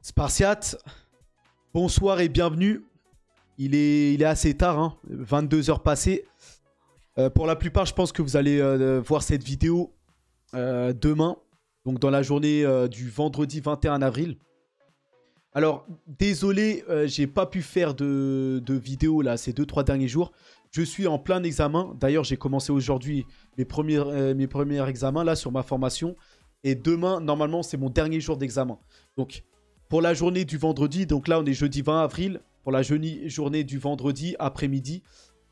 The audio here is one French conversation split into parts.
Spartiate, bonsoir et bienvenue. Il est assez tard, hein, 22 heures passées. Pour la plupart, je pense que vous allez voir cette vidéo demain, donc dans la journée du vendredi 21 avril. Alors, désolé, j'ai pas pu faire de vidéo là ces 2-3 derniers jours. Je suis en plein examen. D'ailleurs, j'ai commencé aujourd'hui mes premiers examens là sur ma formation. Et demain, normalement, c'est mon dernier jour d'examen. Donc, pour la journée du vendredi, donc là, on est jeudi 20 avril. Pour la journée du vendredi après-midi,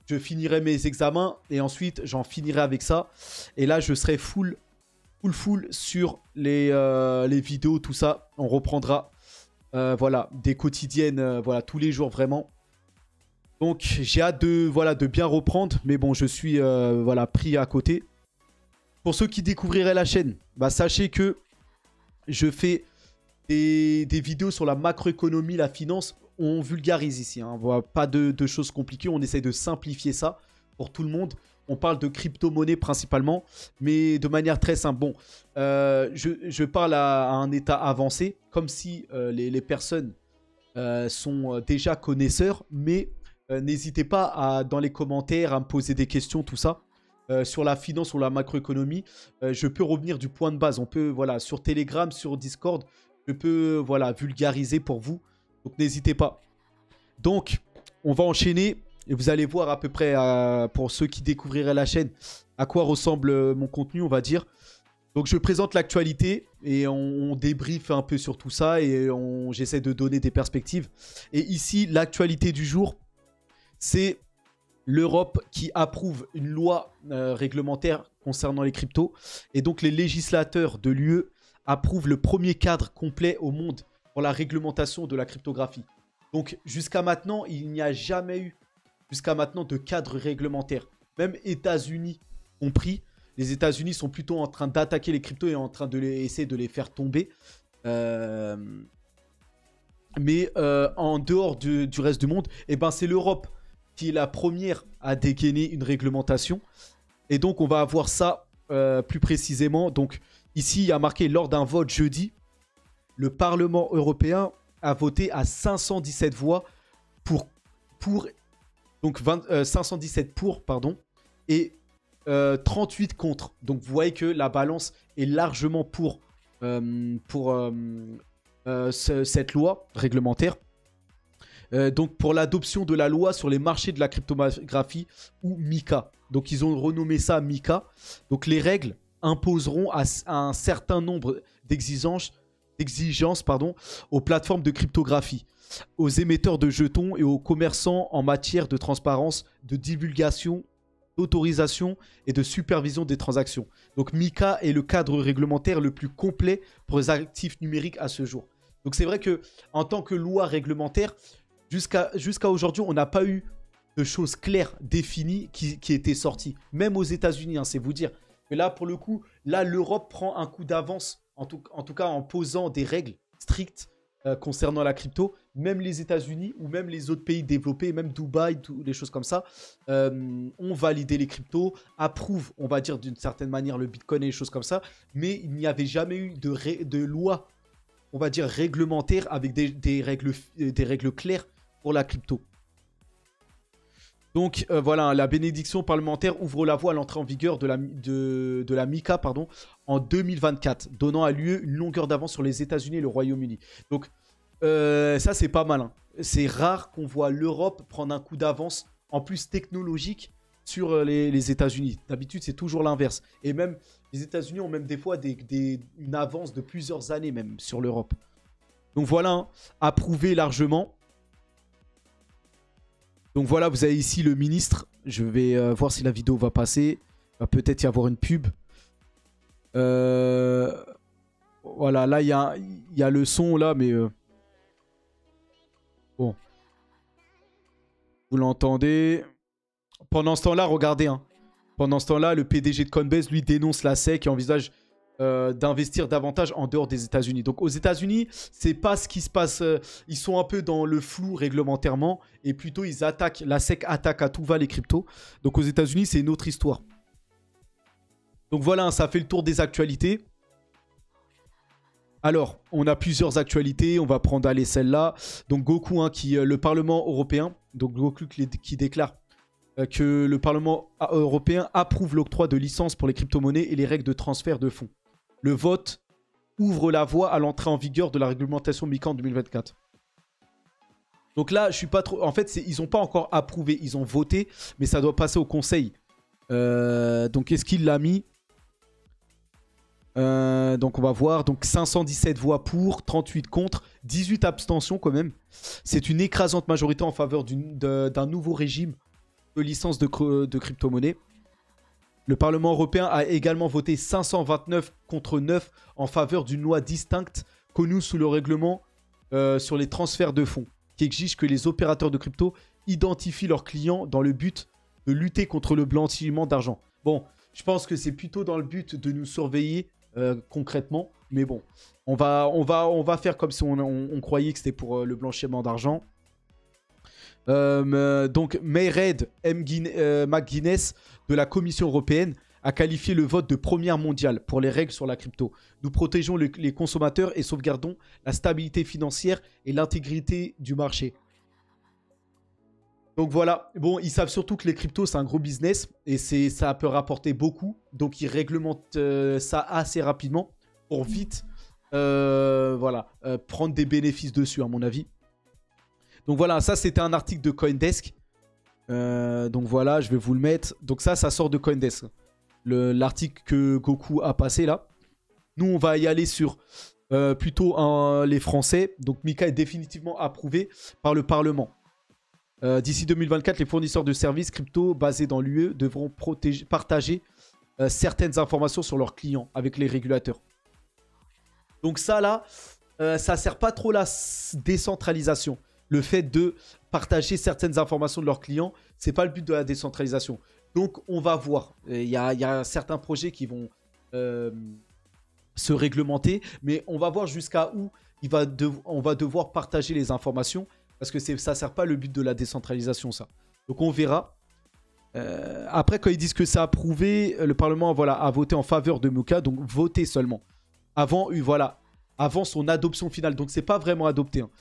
je finirai mes examens et ensuite, j'en finirai avec ça. Et là, je serai full sur les vidéos, tout ça. On reprendra, voilà, des quotidiennes, voilà, tous les jours, vraiment. Donc, j'ai hâte de bien reprendre. Mais bon, je suis, voilà, pris à côté. Pour ceux qui découvriraient la chaîne, bah, sachez que je fais des vidéos sur la macroéconomie, la finance. On vulgarise ici, hein. Voilà, pas de choses compliquées. On essaie de simplifier ça pour tout le monde. On parle de crypto-monnaie principalement, mais de manière très simple. Bon, je parle à un état avancé, comme si les personnes sont déjà connaisseurs, mais n'hésitez pas dans les commentaires à me poser des questions, tout ça. Sur la finance, sur la macroéconomie, je peux revenir du point de base. On peut, voilà, sur Telegram, sur Discord, je peux, voilà, vulgariser pour vous. Donc, n'hésitez pas. Donc, on va enchaîner. Et vous allez voir à peu près, pour ceux qui découvriraient la chaîne, à quoi ressemble mon contenu, on va dire. Donc, je présente l'actualité et on débriefe un peu sur tout ça. Et j'essaie de donner des perspectives. Et ici, l'actualité du jour, c'est l'Europe qui approuve une loi réglementaire concernant les cryptos. Et donc, les législateurs de l'UE approuvent le premier cadre complet au monde pour la réglementation de la cryptographie. Donc, jusqu'à maintenant, il n'y a jamais eu, jusqu'à maintenant, de cadre réglementaire. Même États-Unis compris. Les États-Unis sont plutôt en train d'attaquer les cryptos et en train essayer de les faire tomber. Mais en dehors du reste du monde, eh ben, c'est l'Europe qui est la première à dégainer une réglementation. Et donc, on va avoir ça plus précisément. Donc, ici, il y a marqué lors d'un vote jeudi, le Parlement européen a voté à 517 voix donc 517 pour, pardon, et 38 contre. Donc, vous voyez que la balance est largement pour cette loi réglementaire. Donc pour l'adoption de la loi sur les marchés de la cryptographie ou MiCA. Donc ils ont renommé ça MiCA. Donc les règles imposeront à un certain nombre d'exigences aux plateformes de cryptographie, aux émetteurs de jetons et aux commerçants en matière de transparence, de divulgation, d'autorisation et de supervision des transactions. Donc MiCA est le cadre réglementaire le plus complet pour les actifs numériques à ce jour. Donc c'est vrai que en tant que loi réglementaire, jusqu'à aujourd'hui, on n'a pas eu de choses claires, définies, qui étaient sorties. Même aux États-Unis, hein, c'est vous dire. Mais là, pour le coup, là, l'Europe prend un coup d'avance, en tout cas en posant des règles strictes concernant la crypto. Même les États-Unis ou même les autres pays développés, même Dubaï, les choses comme ça, ont validé les cryptos, approuvent, on va dire d'une certaine manière, le Bitcoin et les choses comme ça. Mais il n'y avait jamais eu de loi, on va dire, réglementaire avec des règles claires pour la crypto. Donc voilà, la bénédiction parlementaire ouvre la voie à l'entrée en vigueur de la MiCA en 2024, donnant à l'UE une longueur d'avance sur les États-Unis et le Royaume-Uni. Donc ça, c'est pas mal, hein. C'est rare qu'on voit l'Europe prendre un coup d'avance, en plus technologique, sur les États-Unis. D'habitude, c'est toujours l'inverse. Et même les États-Unis ont même des fois une avance de plusieurs années même sur l'Europe. Donc voilà, hein, approuvé largement. Donc voilà, vous avez ici le ministre. Je vais voir si la vidéo va passer. Il va peut-être y avoir une pub. Voilà, là, il y a le son, là, mais... Bon. Vous l'entendez. Pendant ce temps-là, regardez. Hein. Pendant ce temps-là, le PDG de Coinbase, lui, dénonce la SEC et envisage d'investir davantage en dehors des États-Unis. Donc aux États-Unis, c'est pas ce qui se passe. Ils sont un peu dans le flou réglementairement et plutôt ils attaquent. La SEC attaque à tout va les cryptos. Donc aux États-Unis, c'est une autre histoire. Donc voilà, ça fait le tour des actualités. Alors, on a plusieurs actualités. On va prendre allez, celle-là. Donc, Goku, hein, le Parlement européen, donc Goku qui déclare que le Parlement européen approuve l'octroi de licences pour les crypto-monnaies et les règles de transfert de fonds. Le vote ouvre la voie à l'entrée en vigueur de la réglementation MiCA en 2024. Donc là, je suis pas trop... En fait, ils n'ont pas encore approuvé. Ils ont voté, mais ça doit passer au Conseil. Donc, est-ce qu'il l'a mis? Donc, on va voir. Donc, 517 voix pour, 38 contre, 18 abstentions quand même. C'est une écrasante majorité en faveur d'un nouveau régime de licence de crypto-monnaie. Le Parlement européen a également voté 529 contre 9 en faveur d'une loi distincte connue sous le règlement sur les transferts de fonds, qui exige que les opérateurs de crypto identifient leurs clients dans le but de lutter contre le blanchiment d'argent. Bon, je pense que c'est plutôt dans le but de nous surveiller concrètement, mais bon, on va faire comme si on croyait que c'était pour le blanchiment d'argent. Donc, Mayred McGuinness de la Commission européenne a qualifié le vote de première mondiale pour les règles sur la crypto. Nous protégeons les consommateurs et sauvegardons la stabilité financière et l'intégrité du marché. Donc voilà, bon, ils savent surtout que les cryptos, c'est un gros business et ça peut rapporter beaucoup. Donc, ils réglementent ça assez rapidement pour vite prendre des bénéfices dessus, à mon avis. Donc voilà, ça c'était un article de CoinDesk. Donc voilà, je vais vous le mettre. Donc ça sort de CoinDesk. L'article que Goku a passé là. Nous, on va y aller sur plutôt les Français. Donc MiCA est définitivement approuvé par le Parlement. D'ici 2024, les fournisseurs de services crypto basés dans l'UE devront partager certaines informations sur leurs clients avec les régulateurs. Donc ça là, ça sert pas trop la décentralisation. Le fait de partager certaines informations de leurs clients, c'est pas le but de la décentralisation. Donc, on va voir. Il y a certains projets qui vont se réglementer, mais on va voir jusqu'à où on va devoir partager les informations, parce que ça sert pas le but de la décentralisation, ça. Donc, on verra. Après, quand ils disent que c'est approuvé, le Parlement a voté en faveur de MiCA, donc voter seulement. Avant son adoption finale. Donc, c'est pas vraiment adopté, hein.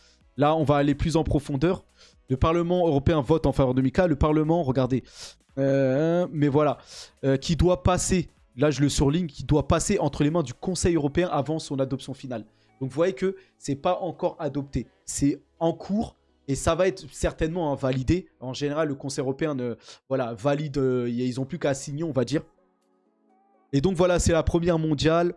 Là, on va aller plus en profondeur. Le Parlement européen vote en faveur de MiCA. Le Parlement, regardez. Mais voilà. Qui doit passer, là je le surligne, qui doit passer entre les mains du Conseil européen avant son adoption finale. Donc vous voyez que c'est pas encore adopté. C'est en cours et ça va être certainement validé. En général, le Conseil européen valide. Ils n'ont plus qu'à signer, on va dire. Et donc voilà, c'est la première mondiale.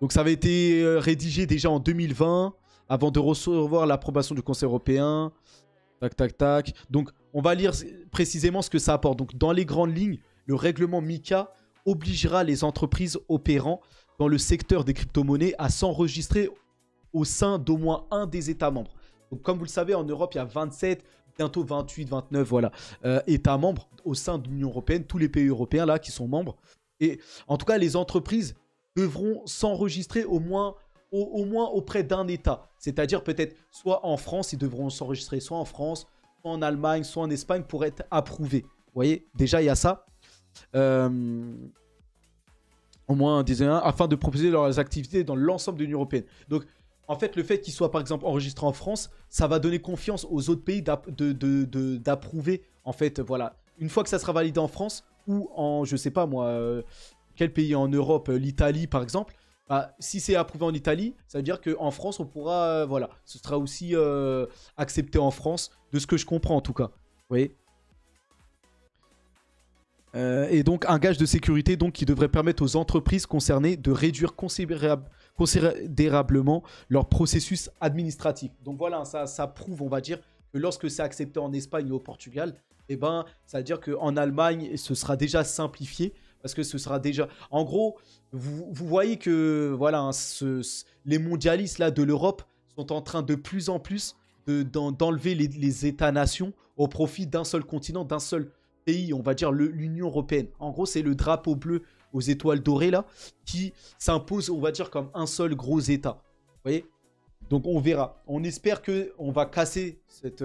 Donc ça avait été rédigé déjà en 2020. Avant de recevoir l'approbation du Conseil européen. Tac, tac, tac. Donc, on va lire précisément ce que ça apporte. Donc, dans les grandes lignes, le règlement MiCA obligera les entreprises opérant dans le secteur des crypto-monnaies à s'enregistrer au sein d'au moins un des États membres. Donc, comme vous le savez, en Europe, il y a 27, bientôt 28, 29, États membres au sein de l'Union européenne. Tous les pays européens, là, qui sont membres. Et en tout cas, les entreprises devront s'enregistrer au moins auprès d'un État. C'est-à-dire peut-être soit en France, ils devront s'enregistrer soit en France, soit en Allemagne, soit en Espagne pour être approuvés. Vous voyez, déjà il y a ça. Au moins, afin de proposer leurs activités dans l'ensemble de l'Union européenne. Donc, en fait, le fait qu'ils soient par exemple enregistrés en France, ça va donner confiance aux autres pays d'approuver. En fait, voilà. Une fois que ça sera validé en France ou en, je sais pas moi, quel pays en Europe, l'Italie par exemple. Si c'est approuvé en Italie, ça veut dire qu'en France, on pourra... ce sera aussi accepté en France, de ce que je comprends en tout cas. Vous voyez ? Et donc, un gage de sécurité qui devrait permettre aux entreprises concernées de réduire considérablement leur processus administratif. Donc voilà, ça prouve, on va dire, que lorsque c'est accepté en Espagne ou au Portugal, ça veut dire qu'en Allemagne, ce sera déjà simplifié. Parce que ce sera déjà... En gros, vous voyez que les mondialistes là, de l'Europe sont en train de plus en plus d'enlever les États-nations au profit d'un seul continent, d'un seul pays, on va dire l'Union européenne. En gros, c'est le drapeau bleu aux étoiles dorées là qui s'impose, on va dire, comme un seul gros État. Vous voyez ? Donc on verra. On espère qu'on va casser cette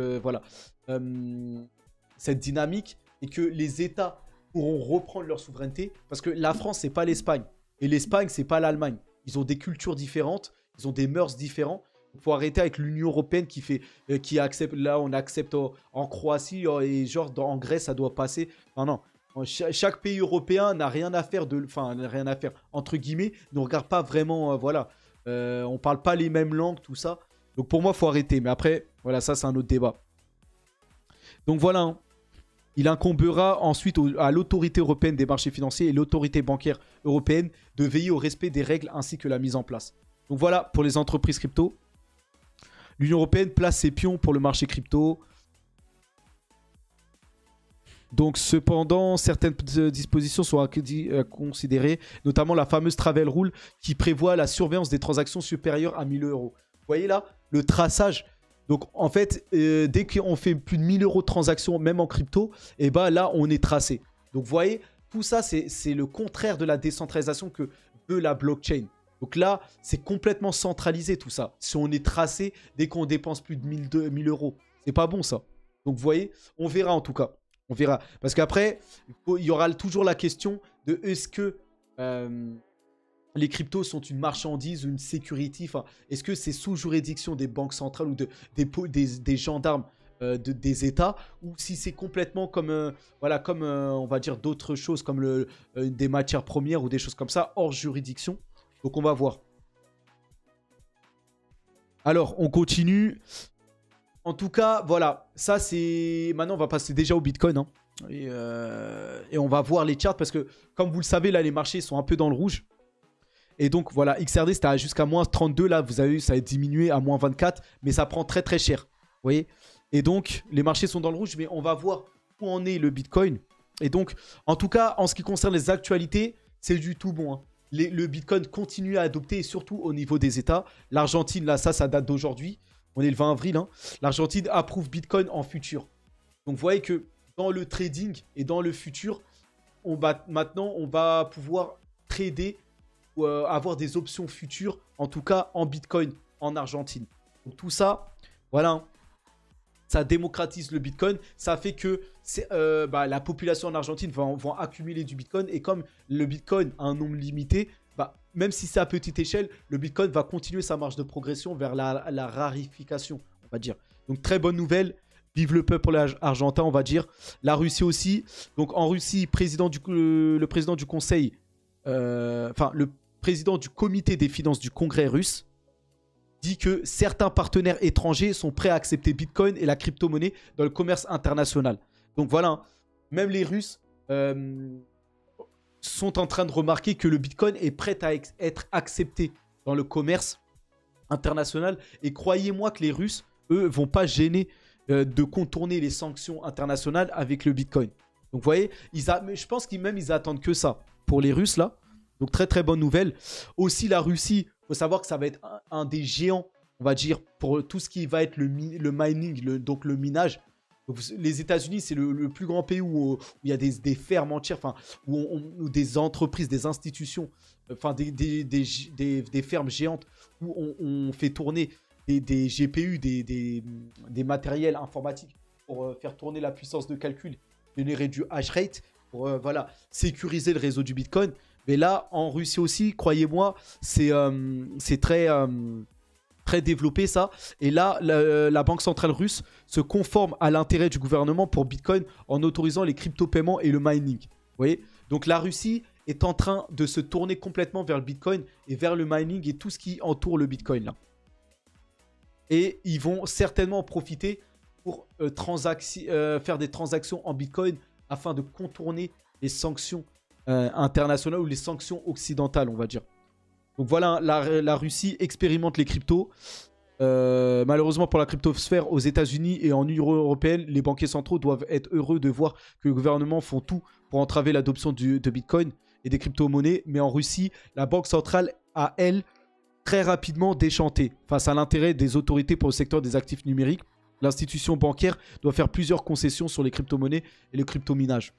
dynamique et que les États pourront reprendre leur souveraineté, parce que la France, c'est pas l'Espagne. Et l'Espagne, c'est pas l'Allemagne. Ils ont des cultures différentes, ils ont des mœurs différentes. Il faut arrêter avec l'Union européenne qui accepte. Là, on accepte en Croatie et genre en Grèce, ça doit passer. Enfin, non. Chaque pays européen n'a rien à faire n'a rien à faire entre guillemets. Ne regarde pas vraiment. Voilà. On parle pas les mêmes langues, tout ça. Donc pour moi, il faut arrêter. Mais après, voilà, ça c'est un autre débat. Donc voilà. Hein. Il incombera ensuite à l'autorité européenne des marchés financiers et l'autorité bancaire européenne de veiller au respect des règles ainsi que la mise en place. Donc voilà pour les entreprises crypto. L'Union européenne place ses pions pour le marché crypto. Donc cependant, certaines dispositions sont considérées, notamment la fameuse Travel Rule qui prévoit la surveillance des transactions supérieures à 1000 euros. Vous voyez là, le traçage. Donc en fait, dès qu'on fait plus de 1000 euros de transactions, même en crypto, et ben là, on est tracé. Donc vous voyez, tout ça, c'est le contraire de la décentralisation que veut la blockchain. Donc là, c'est complètement centralisé tout ça. Si on est tracé dès qu'on dépense plus de 1000 euros, c'est pas bon ça. Donc vous voyez, on verra en tout cas. On verra. Parce qu'après, il y aura toujours la question de est-ce que les cryptos sont une marchandise ou une security. Enfin, est-ce que c'est sous juridiction des banques centrales ou des gendarmes des États, ou si c'est complètement comme, voilà, comme on va dire d'autres choses, comme des matières premières ou des choses comme ça, hors juridiction. Donc on va voir. Alors, on continue. En tout cas, voilà. Ça, c'est... Maintenant, on va passer déjà au Bitcoin. Hein. Et on va voir les charts parce que, comme vous le savez, là, les marchés sont un peu dans le rouge. Et donc, voilà, XRD, c'était jusqu'à moins 32. Là, vous avez vu, ça a diminué à moins 24. Mais ça prend très, très cher. Vous voyez? Et donc, les marchés sont dans le rouge. Mais on va voir où en est le Bitcoin. Et donc, en tout cas, en ce qui concerne les actualités, c'est du tout bon. Hein. Le Bitcoin continue à adopter, et surtout au niveau des États. L'Argentine, là, ça date d'aujourd'hui. On est le 20 avril. Hein. L'Argentine approuve Bitcoin en futur. Donc, vous voyez que dans le trading et dans le futur, maintenant, on va pouvoir trader ou avoir des options futures, en tout cas en Bitcoin, en Argentine. Donc, tout ça, voilà, ça démocratise le Bitcoin. Ça fait que la population en Argentine va accumuler du Bitcoin. Et comme le Bitcoin a un nombre limité, même si c'est à petite échelle, le Bitcoin va continuer sa marche de progression vers la rarification, on va dire. Donc, très bonne nouvelle. Vive le peuple argentin, on va dire. La Russie aussi. Donc, en Russie, le président du conseil, le président du comité des finances du Congrès russe dit que certains partenaires étrangers sont prêts à accepter Bitcoin et la crypto-monnaie dans le commerce international. Donc, voilà. Même les Russes... sont en train de remarquer que le Bitcoin est prêt à être accepté dans le commerce international. Et croyez-moi que les Russes, eux, vont pas gêner de contourner les sanctions internationales avec le Bitcoin. Donc, vous voyez, je pense qu'ils attendent que ça pour les Russes, là. Donc, très, très bonne nouvelle. Aussi, la Russie, il faut savoir que ça va être un des géants, on va dire, pour tout ce qui va être le mining, donc le minage. Donc, les États-Unis, c'est le plus grand pays où il y a des fermes entières, où des entreprises, des institutions, des fermes géantes où on fait tourner des GPU, des matériels informatiques pour faire tourner la puissance de calcul, générer du hash rate, pour sécuriser le réseau du Bitcoin. Mais là, en Russie aussi, croyez-moi, c'est très... très développé ça. Et là, la Banque centrale russe se conforme à l'intérêt du gouvernement pour Bitcoin en autorisant les crypto-paiements et le mining. Vous voyez? Donc la Russie est en train de se tourner complètement vers le Bitcoin et vers le mining et tout ce qui entoure le Bitcoin là. Et ils vont certainement en profiter pour faire des transactions en Bitcoin afin de contourner les sanctions internationales ou les sanctions occidentales, on va dire. Donc voilà, la Russie expérimente les cryptos. Malheureusement pour la cryptosphère, aux États-Unis et en Union européenne, les banquiers centraux doivent être heureux de voir que les gouvernements font tout pour entraver l'adoption de Bitcoin et des crypto-monnaies. Mais en Russie, la banque centrale a, elle, très rapidement déchanté face à l'intérêt des autorités pour le secteur des actifs numériques. L'institution bancaire doit faire plusieurs concessions sur les crypto-monnaies et le crypto-minage.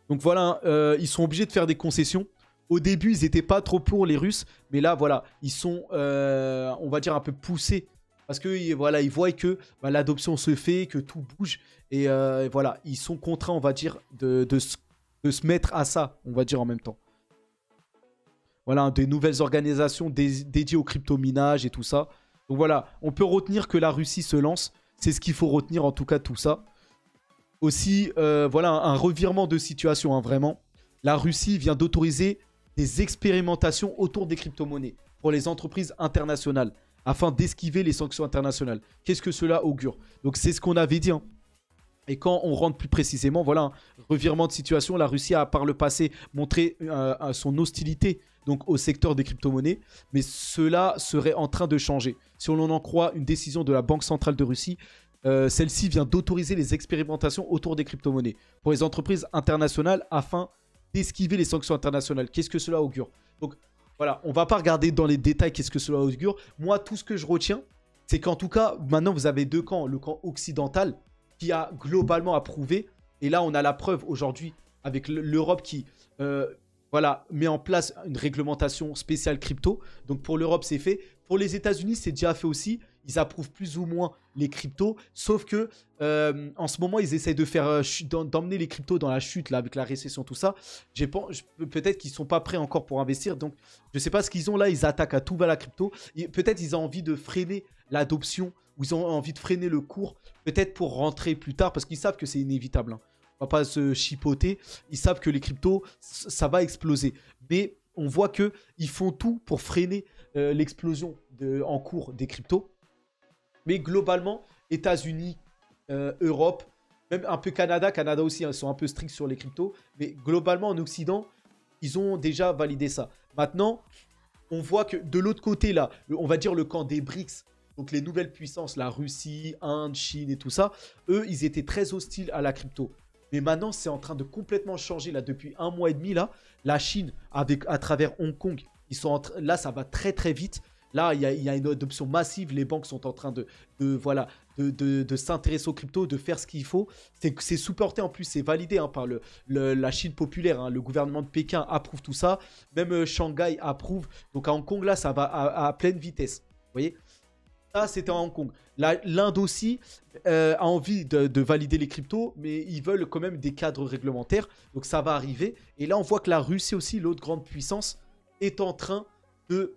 Donc voilà, ils sont obligés de faire des concessions. Au début, ils n'étaient pas trop pour les Russes, mais là, voilà, ils sont, on va dire, un peu poussés. Parce que voilà, ils voient que l'adoption se fait, que tout bouge. Et voilà, ils sont contraints, on va dire, de se mettre à ça, on va dire en même temps. voilà, des nouvelles organisations dédiées au crypto-minage et tout ça. Donc voilà, on peut retenir que la Russie se lance. C'est ce qu'il faut retenir, en tout cas, tout ça. Aussi, voilà, un revirement de situation, hein, vraiment. La Russie vient d'autoriser des expérimentations autour des crypto-monnaies pour les entreprises internationales afin d'esquiver les sanctions internationales. Qu'est-ce que cela augure? Donc, c'est ce qu'on avait dit, hein. Et quand on rentre plus précisément, voilà, un revirement de situation. La Russie a par le passé montré son hostilité donc, au secteur des crypto-monnaies. Mais cela serait en train de changer. Si on en croit une décision de la Banque centrale de Russie, celle-ci vient d'autoriser les expérimentations autour des crypto-monnaies pour les entreprises internationales afin d'esquiver les sanctions internationales. Qu'est-ce que cela augure? Donc voilà, on ne va pas regarder dans les détails qu'est-ce que cela augure. Moi, tout ce que je retiens, c'est qu'en tout cas, maintenant, vous avez deux camps. Le camp occidental qui a globalement approuvé. Et là, on a la preuve aujourd'hui avec l'Europe qui voilà, met en place une réglementation spéciale crypto. Donc pour l'Europe, c'est fait. Pour les États-Unis, c'est déjà fait aussi. Ils approuvent plus ou moins les cryptos. Sauf que en ce moment, ils essayent de faire d'emmener les cryptos dans la chute là, avec la récession, tout ça. Peut-être qu'ils ne sont pas prêts encore pour investir. Donc, je ne sais pas ce qu'ils ont là. Ils attaquent à tout va la crypto. Peut-être ils ont envie de freiner l'adoption ou ils ont envie de freiner le cours. Peut-être pour rentrer plus tard parce qu'ils savent que c'est inévitable, hein. On va pas se chipoter. Ils savent que les cryptos, ça va exploser. Mais on voit qu'ils font tout pour freiner l'explosion en cours des cryptos. Mais globalement, États-Unis, Europe, même un peu Canada aussi, hein, ils sont un peu stricts sur les cryptos. Mais globalement, en Occident, ils ont déjà validé ça. Maintenant, on voit que de l'autre côté, là, on va dire le camp des BRICS, donc les nouvelles puissances, la Russie, Inde, Chine et tout ça, eux, ils étaient très hostiles à la crypto. Mais maintenant, c'est en train de complètement changer. Là, depuis 1 mois et demi, là, la Chine, à travers Hong Kong, là, ça va très très vite. Là, il y a une adoption massive. Les banques sont en train de s'intéresser aux cryptos, de faire ce qu'il faut. C'est supporté en plus, c'est validé hein, par la Chine populaire. Hein. Le gouvernement de Pékin approuve tout ça. Même Shanghai approuve. Donc à Hong Kong, là, ça va à pleine vitesse. Vous voyez ? Ça, c'était en Hong Kong. L'Inde aussi a envie de valider les cryptos, mais ils veulent quand même des cadres réglementaires. Donc ça va arriver. Et là, on voit que la Russie aussi, l'autre grande puissance, est en train de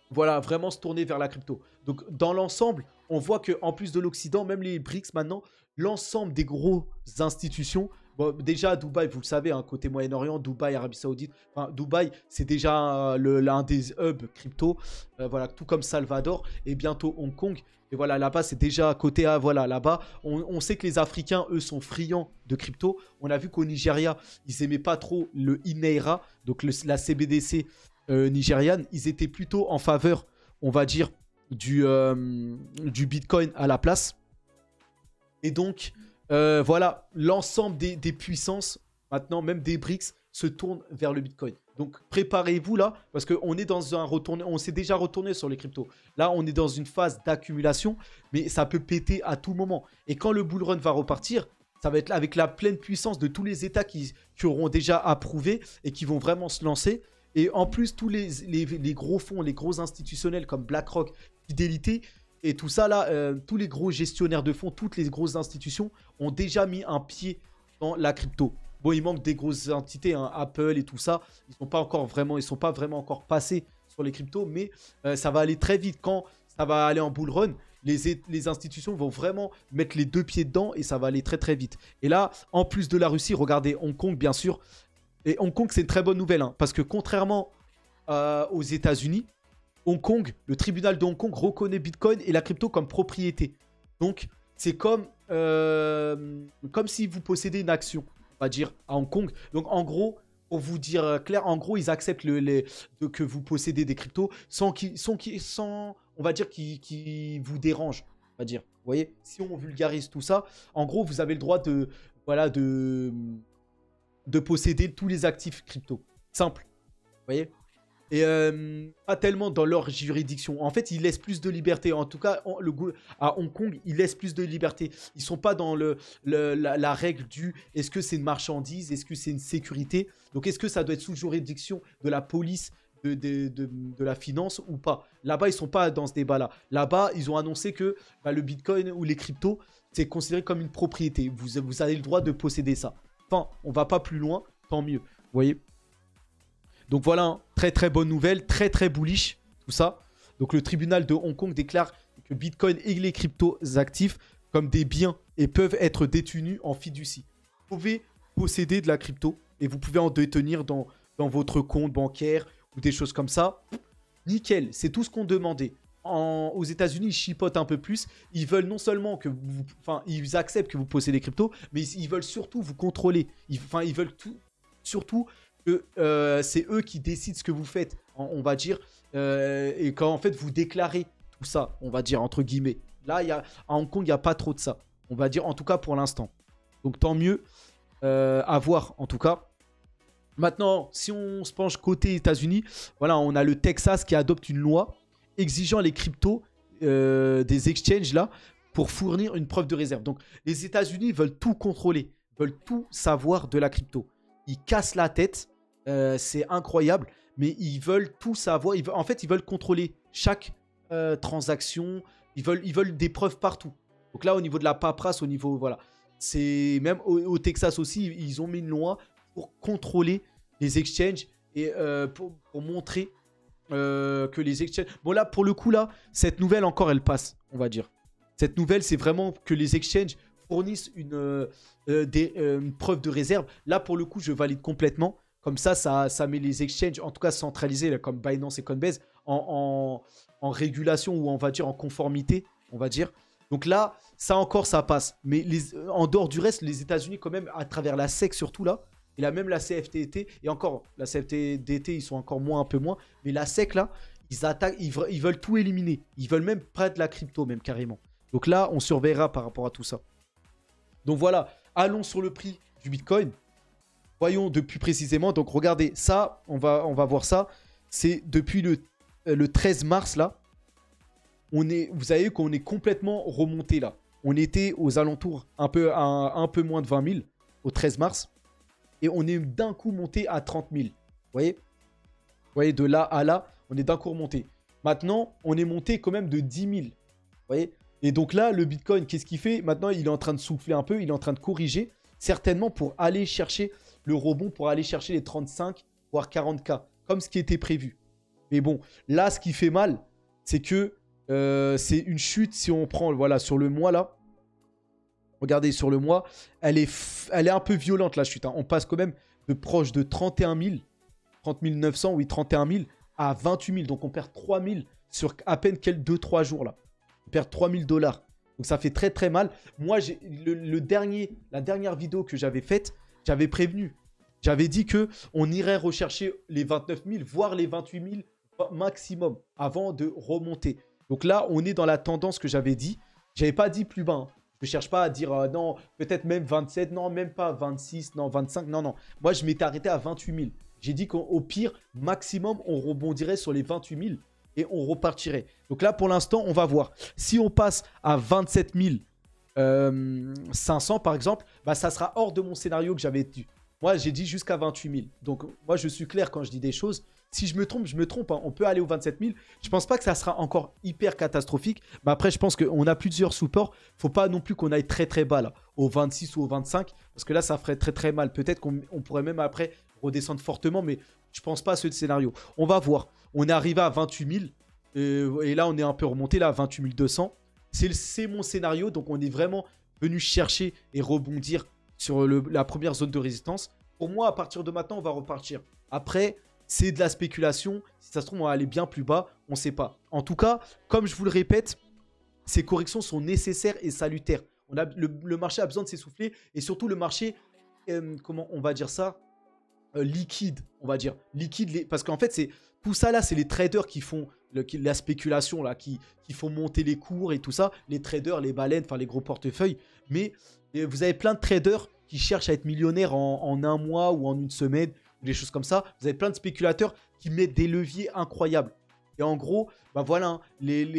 voilà, vraiment se tourner vers la crypto. Donc dans l'ensemble, on voit qu'en plus de l'Occident, même les BRICS maintenant, l'ensemble des grosses institutions, bon, déjà à Dubaï, vous le savez, hein, côté Moyen-Orient, Dubaï, Arabie Saoudite, enfin, Dubaï, c'est déjà l'un des hubs crypto, voilà, tout comme Salvador, et bientôt Hong Kong. Et voilà, là-bas, c'est déjà à côté, voilà, là-bas, on sait que les Africains, eux, sont friands de crypto. On a vu qu'au Nigeria, ils aimaient pas trop le Ineira, donc la CBDC nigériane, ils étaient plutôt en faveur, on va dire, du Bitcoin à la place. Et donc, voilà, l'ensemble des puissances, maintenant, même des BRICS, se tournent vers le Bitcoin. Donc, préparez-vous là, parce qu'on est dans un retourné, on s'est déjà retourné sur les cryptos. Là, on est dans une phase d'accumulation, mais ça peut péter à tout moment. Et quand le bull run va repartir, ça va être là avec la pleine puissance de tous les États qui auront déjà approuvé et qui vont vraiment se lancer. Et en plus, tous les gros fonds, les gros institutionnels comme BlackRock, Fidelity et tout ça, là, tous les gros gestionnaires de fonds, toutes les grosses institutions ont déjà mis un pied dans la crypto. Bon, il manque des grosses entités, hein, Apple et tout ça. Ils sont pas vraiment encore passés sur les cryptos, mais ça va aller très vite. Quand ça va aller en bull run, les institutions vont vraiment mettre les deux pieds dedans et ça va aller très très vite. Et là, en plus de la Russie, regardez Hong Kong, bien sûr. Et Hong Kong, c'est une très bonne nouvelle, hein, parce que contrairement aux États-Unis, Hong Kong, le tribunal de Hong Kong reconnaît Bitcoin et la crypto comme propriété. Donc, c'est comme si vous possédez une action, on va dire, à Hong Kong. Donc, en gros, pour vous dire clair, en gros, ils acceptent que vous possédez des cryptos sans, on va dire, qui vous dérangent, on va dire. Vous voyez, si on vulgarise tout ça, en gros, vous avez le droit de posséder tous les actifs crypto. Simple. Vous voyez ? Et pas tellement dans leur juridiction. En fait, ils laissent plus de liberté. En tout cas, à Hong Kong, ils laissent plus de liberté. Ils sont pas dans la règle du est-ce que c'est une marchandise, est-ce que c'est une sécurité. Donc, est-ce que ça doit être sous juridiction de la police, de la finance ou pas. Là-bas, ils sont pas dans ce débat-là. Là-bas, ils ont annoncé que le Bitcoin ou les cryptos, c'est considéré comme une propriété. Vous avez le droit de posséder ça. Enfin, on va pas plus loin, tant mieux. Vous voyez ? Donc voilà, hein, très très bonne nouvelle, très très bullish, tout ça. Donc le tribunal de Hong Kong déclare que Bitcoin et les cryptos actifs comme des biens et peuvent être détenus en fiducie. Vous pouvez posséder de la crypto et vous pouvez en détenir dans votre compte bancaire ou des choses comme ça. Nickel, c'est tout ce qu'on demandait. Aux États-Unis, ils chipotent un peu plus. Ils veulent non seulement que vous... Enfin, ils acceptent que vous possédez des cryptos, mais ils veulent surtout vous contrôler. Ils veulent surtout que c'est eux qui décident ce que vous faites, on va dire. Et quand en fait, vous déclarez tout ça, on va dire, entre guillemets. Là, à Hong Kong, il n'y a pas trop de ça. On va dire, en tout cas, pour l'instant. Donc, tant mieux. À voir, en tout cas. Maintenant, si on se penche côté États-Unis, voilà, on a le Texas qui adopte une loi exigeant les cryptos des exchanges là pour fournir une preuve de réserve. Donc, les États-Unis veulent tout contrôler, veulent tout savoir de la crypto. Ils cassent la tête, c'est incroyable, mais ils veulent tout savoir. En fait, ils veulent contrôler chaque transaction. Ils veulent des preuves partout. Donc là, au niveau de la paperasse, au niveau, voilà. C'est même au Texas aussi, ils ont mis une loi pour contrôler les exchanges et pour montrer que les exchanges... Bon là, pour le coup, là, cette nouvelle encore, elle passe, on va dire. Cette nouvelle, c'est vraiment que les exchanges fournissent une preuve de réserve. Là, pour le coup, je valide complètement. Comme ça met les exchanges, en tout cas centralisés, là, comme Binance et Coinbase, en régulation ou on va dire en conformité, on va dire. Donc là, ça encore, ça passe. Mais en dehors du reste, les États-Unis, quand même, à travers la SEC surtout là, et là même la CFTC, et encore, la CFTC, ils sont encore moins, un peu moins, mais la SEC là, ils attaquent, ils veulent tout éliminer. Ils veulent même pas de la crypto, même carrément. Donc là, on surveillera par rapport à tout ça. Donc voilà, allons sur le prix du Bitcoin. Voyons depuis précisément. Donc regardez, ça, on va voir ça. C'est depuis le 13 mars là. Vous savez qu'on est complètement remonté là. On était aux alentours un peu moins de 20 000 au 13 mars. Et on est d'un coup monté à 30 000. Vous voyez, de là à là, on est d'un coup remonté. Maintenant, on est monté quand même de 10 000. Vous voyez. Et donc là, le Bitcoin, qu'est-ce qu'il fait? Maintenant, il est en train de souffler un peu. Il est en train de corriger. Certainement pour aller chercher le rebond, pour aller chercher les 35, voire 40K. Comme ce qui était prévu. Mais bon, là, ce qui fait mal, c'est que c'est une chute. Si on prend, voilà, sur le mois là. Regardez, sur le mois, elle est un peu violente la chute. Hein. On passe quand même de proche de 31 000, 30 900, oui, 31 000 à 28 000. Donc on perd 3 000 sur à peine quelques 2-3 jours là. On perd 3 000 $. Donc ça fait très très mal. Moi, la dernière vidéo que j'avais faite, j'avais prévenu. J'avais dit qu'on irait rechercher les 29 000, voire les 28 000 maximum avant de remonter. Donc là, on est dans la tendance que j'avais dit. J'avais pas dit plus bas. Hein. Je ne cherche pas à dire non, peut-être même 27, non, même pas 26, non, 25, non, non. Moi, je m'étais arrêté à 28 000. J'ai dit qu'au pire, maximum, on rebondirait sur les 28 000 et on repartirait. Donc là, pour l'instant, on va voir. Si on passe à 27 500, par exemple, bah, ça sera hors de mon scénario que j'avais dit. Moi, j'ai dit jusqu'à 28 000. Donc, moi, je suis clair quand je dis des choses. Si je me trompe, je me trompe. Hein. On peut aller aux 27 000. Je pense pas que ça sera encore hyper catastrophique. Mais après, je pense qu'on a plusieurs supports. Faut pas non plus qu'on aille très très bas là, au 26 ou au 25. Parce que là, ça ferait très très mal. Peut-être qu'on pourrait même après redescendre fortement. Mais je pense pas à ce scénario. On va voir. On est arrivé à 28 000. Et là, on est un peu remonté là à 28 200. C'est mon scénario. Donc, on est vraiment venu chercher et rebondir sur la première zone de résistance. Pour moi, à partir de maintenant, on va repartir. Après... c'est de la spéculation. Si ça se trouve, on va aller bien plus bas. On ne sait pas. En tout cas, comme je vous le répète, ces corrections sont nécessaires et salutaires. Le marché a besoin de s'essouffler. Et surtout, le marché, comment on va dire ça, liquide, on va dire. Liquide, parce qu'en fait, tout ça là, c'est les traders qui font la spéculation, là, qui font monter les cours et tout ça. Les traders, les baleines, enfin les gros portefeuilles. Mais vous avez plein de traders qui cherchent à être millionnaires en un mois ou en une semaine. Des choses comme ça. Vous avez plein de spéculateurs qui mettent des leviers incroyables. Et en gros, bah voilà, hein, les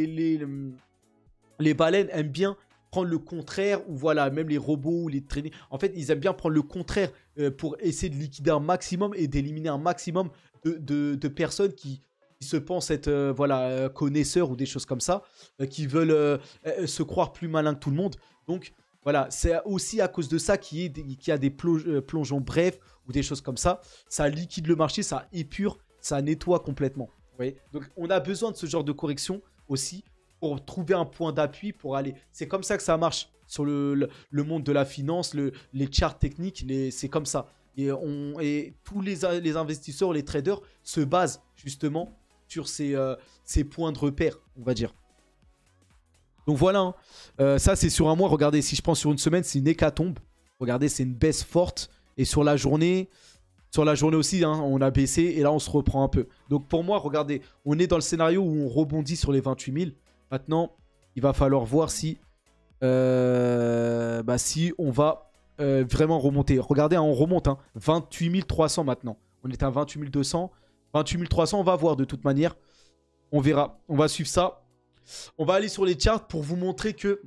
baleines aiment bien prendre le contraire, ou voilà, même les robots ou les traînées. En fait, ils aiment bien prendre le contraire pour essayer de liquider un maximum et d'éliminer un maximum de personnes qui se pensent être voilà, connaisseurs ou des choses comme ça, qui veulent se croire plus malins que tout le monde. Donc, Voilà, c'est aussi à cause de ça qu'il y a des plongeons brefs ou des choses comme ça. Ça liquide le marché, ça épure, ça nettoie complètement. Vous voyez, donc on a besoin de ce genre de correction aussi pour trouver un point d'appui pour aller. C'est comme ça que ça marche sur le monde de la finance, les charts techniques, c'est comme ça. Et tous les investisseurs, les traders se basent justement sur ces points de repère, on va dire. Donc voilà, hein. Ça c'est sur un mois. Regardez, si je prends sur une semaine, c'est une hécatombe. Regardez, c'est une baisse forte. Et sur la journée aussi, hein, on a baissé et là on se reprend un peu. Donc pour moi, regardez, on est dans le scénario où on rebondit sur les 28 000. Maintenant, il va falloir voir si on va vraiment remonter. Regardez, hein, on remonte, hein, 28 300 maintenant. On est à 28 200. 28 300, on va voir de toute manière. On verra. On va suivre ça. On va aller sur les charts pour vous montrer que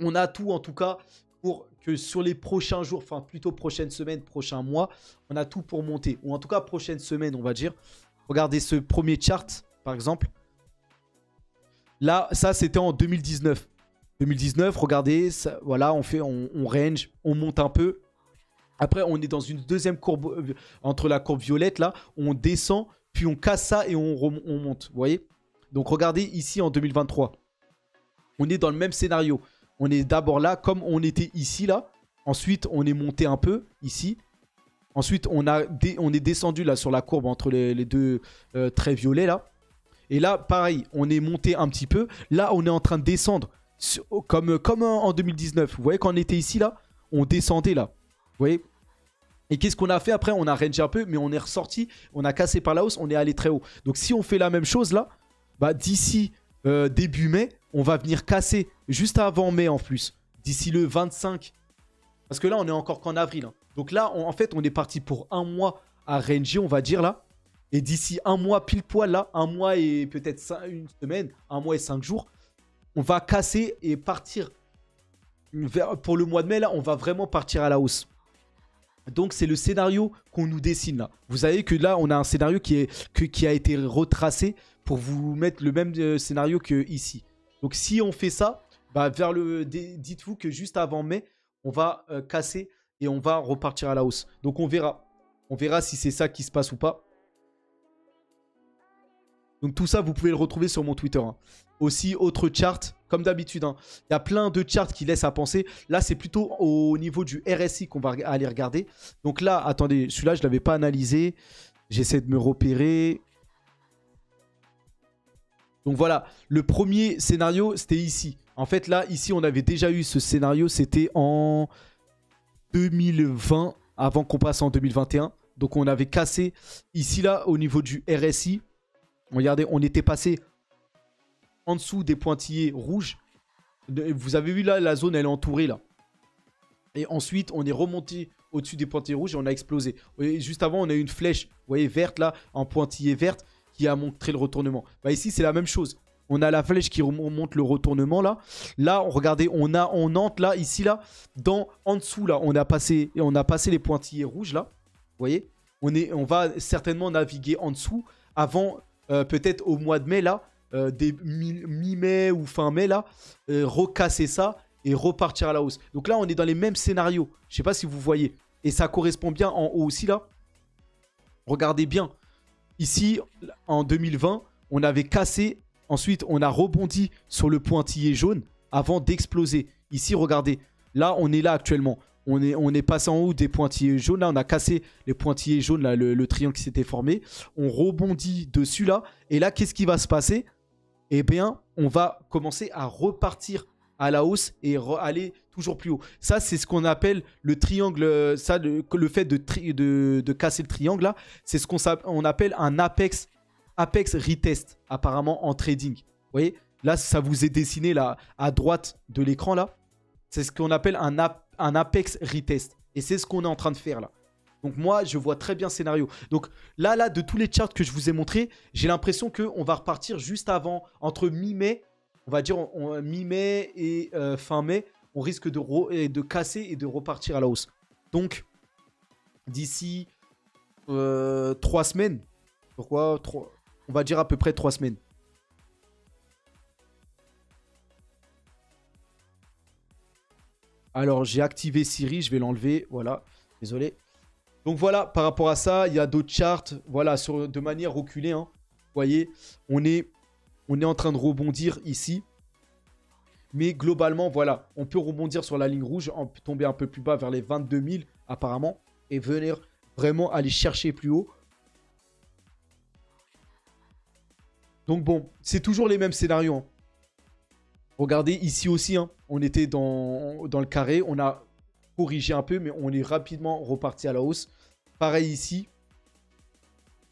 on a tout, en tout cas, pour que sur les prochains jours, enfin plutôt prochaines semaines, prochains mois, on a tout pour monter. Ou en tout cas, prochaine semaine, on va dire. Regardez ce premier chart, par exemple. Là, ça, c'était en 2019. 2019, regardez, ça, voilà, on range, on monte un peu. Après, on est dans une deuxième courbe, entre la courbe violette, là, on descend, puis on casse ça et on monte, vous voyez? Donc, regardez ici en 2023. On est dans le même scénario. On est d'abord là, comme on était ici, là. Ensuite, on est monté un peu, ici. Ensuite, on est descendu, là, sur la courbe entre les deux traits violets, là. Et là, pareil, on est monté un petit peu. Là, on est en train de descendre, comme en 2019. Vous voyez, quand on était ici, là, on descendait, là. Vous voyez? Et qu'est-ce qu'on a fait après? On a rangé un peu, mais on est ressorti. On a cassé par la hausse, on est allé très haut. Donc, si on fait la même chose, là, bah, d'ici début mai, on va venir casser juste avant mai en plus. D'ici le 25. Parce que là, on est encore qu'en avril. Hein. Donc là, en fait, on est parti pour un mois à ranger, on va dire là. Et d'ici un mois pile poil là, un mois et peut-être une semaine, un mois et 5 jours, on va casser et partir. Pour le mois de mai, là, on va vraiment partir à la hausse. Donc, c'est le scénario qu'on nous dessine là. Vous savez que là, on a un scénario qui a été retracé pour vous mettre le même scénario que ici. Donc, si on fait ça, bah, dites-vous que juste avant mai, on va casser et on va repartir à la hausse. Donc, on verra. On verra si c'est ça qui se passe ou pas. Donc, tout ça, vous pouvez le retrouver sur mon Twitter. Hein. Aussi, autre chart, comme d'habitude. Hein. Il y a plein de charts qui laissent à penser. Là, c'est plutôt au niveau du RSI qu'on va aller regarder. Donc là, attendez, celui-là, je ne l'avais pas analysé. J'essaie de me repérer. Donc voilà, le premier scénario, c'était ici. En fait, là, ici, on avait déjà eu ce scénario. C'était en 2020, avant qu'on passe en 2021. Donc, on avait cassé ici, là, au niveau du RSI. Regardez, on était passé en dessous des pointillés rouges. Vous avez vu là, la zone, elle est entourée là. Et ensuite, on est remonté au-dessus des pointillés rouges et on a explosé. Et juste avant, on a eu une flèche, vous voyez, verte là, en pointillé verte, qui a montré le retournement. Bah, ici, c'est la même chose. On a la flèche qui remonte le retournement là. Là, regardez, on entre là, ici là, en dessous là, on a passé les pointillés rouges là. Vous voyez, on va certainement naviguer en dessous avant, peut-être au mois de mai là, des mi-mai ou fin mai là, recasser ça et repartir à la hausse. Donc là, on est dans les mêmes scénarios. Je ne sais pas si vous voyez. Et ça correspond bien en haut aussi là. Regardez bien. Ici, en 2020, on avait cassé. Ensuite, on a rebondi sur le pointillé jaune avant d'exploser. Ici, regardez. Là, on est là actuellement. On est passé en haut des pointillés jaunes. Là, on a cassé les pointillés jaunes, là, le triangle qui s'était formé. On rebondit dessus là. Et là, qu'est-ce qui va se passer? Eh bien, on va commencer à repartir à la hausse et aller toujours plus haut. Ça, c'est ce qu'on appelle le triangle. Ça, le fait de casser le triangle là, c'est ce qu'on appelle un Apex retest, apparemment en trading. Vous voyez, là, ça vous est dessiné là à droite de l'écran là. C'est ce qu'on appelle un Apex retest. Et c'est ce qu'on est en train de faire là. Donc moi, je vois très bien le scénario. Donc là, de tous les charts que je vous ai montrés, j'ai l'impression qu'on va repartir juste avant, entre mi-mai, on va dire mi-mai et fin mai, on risque de casser et de repartir à la hausse. Donc, d'ici 3 semaines, pourquoi 3, on va dire à peu près 3 semaines. Alors, j'ai activé Siri, je vais l'enlever. Voilà, désolé. Donc voilà, par rapport à ça, il y a d'autres charts. Voilà, de manière reculée. Hein. Vous voyez, on est en train de rebondir ici. Mais globalement, voilà, on peut rebondir sur la ligne rouge, tomber un peu plus bas vers les 22 000 apparemment. Et venir vraiment aller chercher plus haut. Donc bon, c'est toujours les mêmes scénarios. Hein. Regardez ici aussi, hein, on était dans le carré. On a corrigé un peu, mais on est rapidement reparti à la hausse. Pareil ici.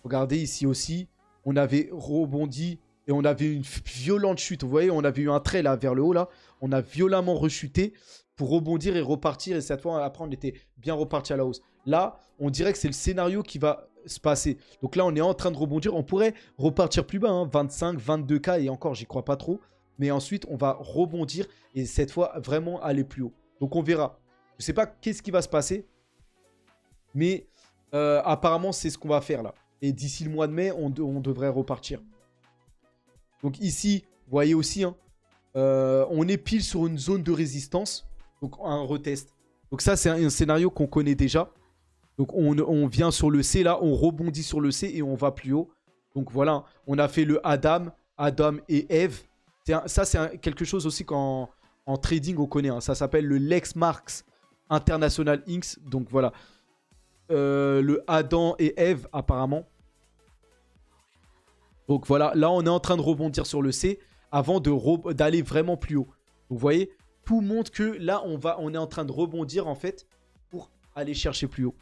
Regardez ici aussi. On avait rebondi et on avait une violente chute. Vous voyez, on avait eu un trait là vers le haut. Là. On a violemment rechuté pour rebondir et repartir. Et cette fois, après, on était bien reparti à la hausse. Là, on dirait que c'est le scénario qui va se passer. Donc là, on est en train de rebondir. On pourrait repartir plus bas, hein, 25, 22K et encore, j'y crois pas trop. Mais ensuite, on va rebondir et cette fois, vraiment aller plus haut. Donc, on verra. Je ne sais pas qu'est-ce qui va se passer. Mais apparemment, c'est ce qu'on va faire là. Et d'ici le mois de mai, on devrait repartir. Donc ici, vous voyez aussi, hein, on est pile sur une zone de résistance. Donc, un retest. Donc ça, c'est un scénario qu'on connaît déjà. Donc, on vient sur le C là. On rebondit sur le C et on va plus haut. Donc, voilà. On a fait le Adam et Eve. Ça, c'est quelque chose aussi qu'en trading, on connaît. Hein. Ça s'appelle le Lexmark International Inc. Donc, voilà. Le Adam et Eve, apparemment. Donc, voilà. Là, on est en train de rebondir sur le C avant d'aller vraiment plus haut. Donc, vous voyez, tout montre que là, on est en train de rebondir, en fait, pour aller chercher plus haut.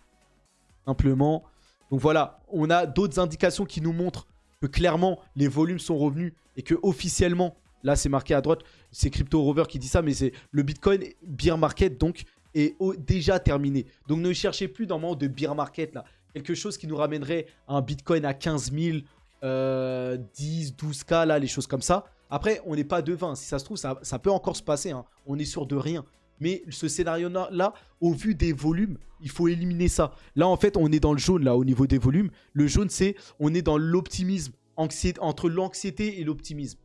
Simplement. Donc, voilà. On a d'autres indications qui nous montrent que, clairement, les volumes sont revenus et que, officiellement, là, c'est marqué à droite. C'est Crypto Rover qui dit ça, mais c'est le Bitcoin Bear Market, donc, est déjà terminé. Donc, ne cherchez plus dans le moment de Bear Market, là. Quelque chose qui nous ramènerait un Bitcoin à 15 000, 10, 12K, là, les choses comme ça. Après, on n'est pas devin. Si ça se trouve, ça peut encore se passer. Hein. On est sûr de rien. Mais ce scénario-là, au vu des volumes, il faut éliminer ça. Là, en fait, on est dans le jaune, là, au niveau des volumes. Le jaune, c'est, on est dans l'optimisme, entre l'anxiété et l'optimisme.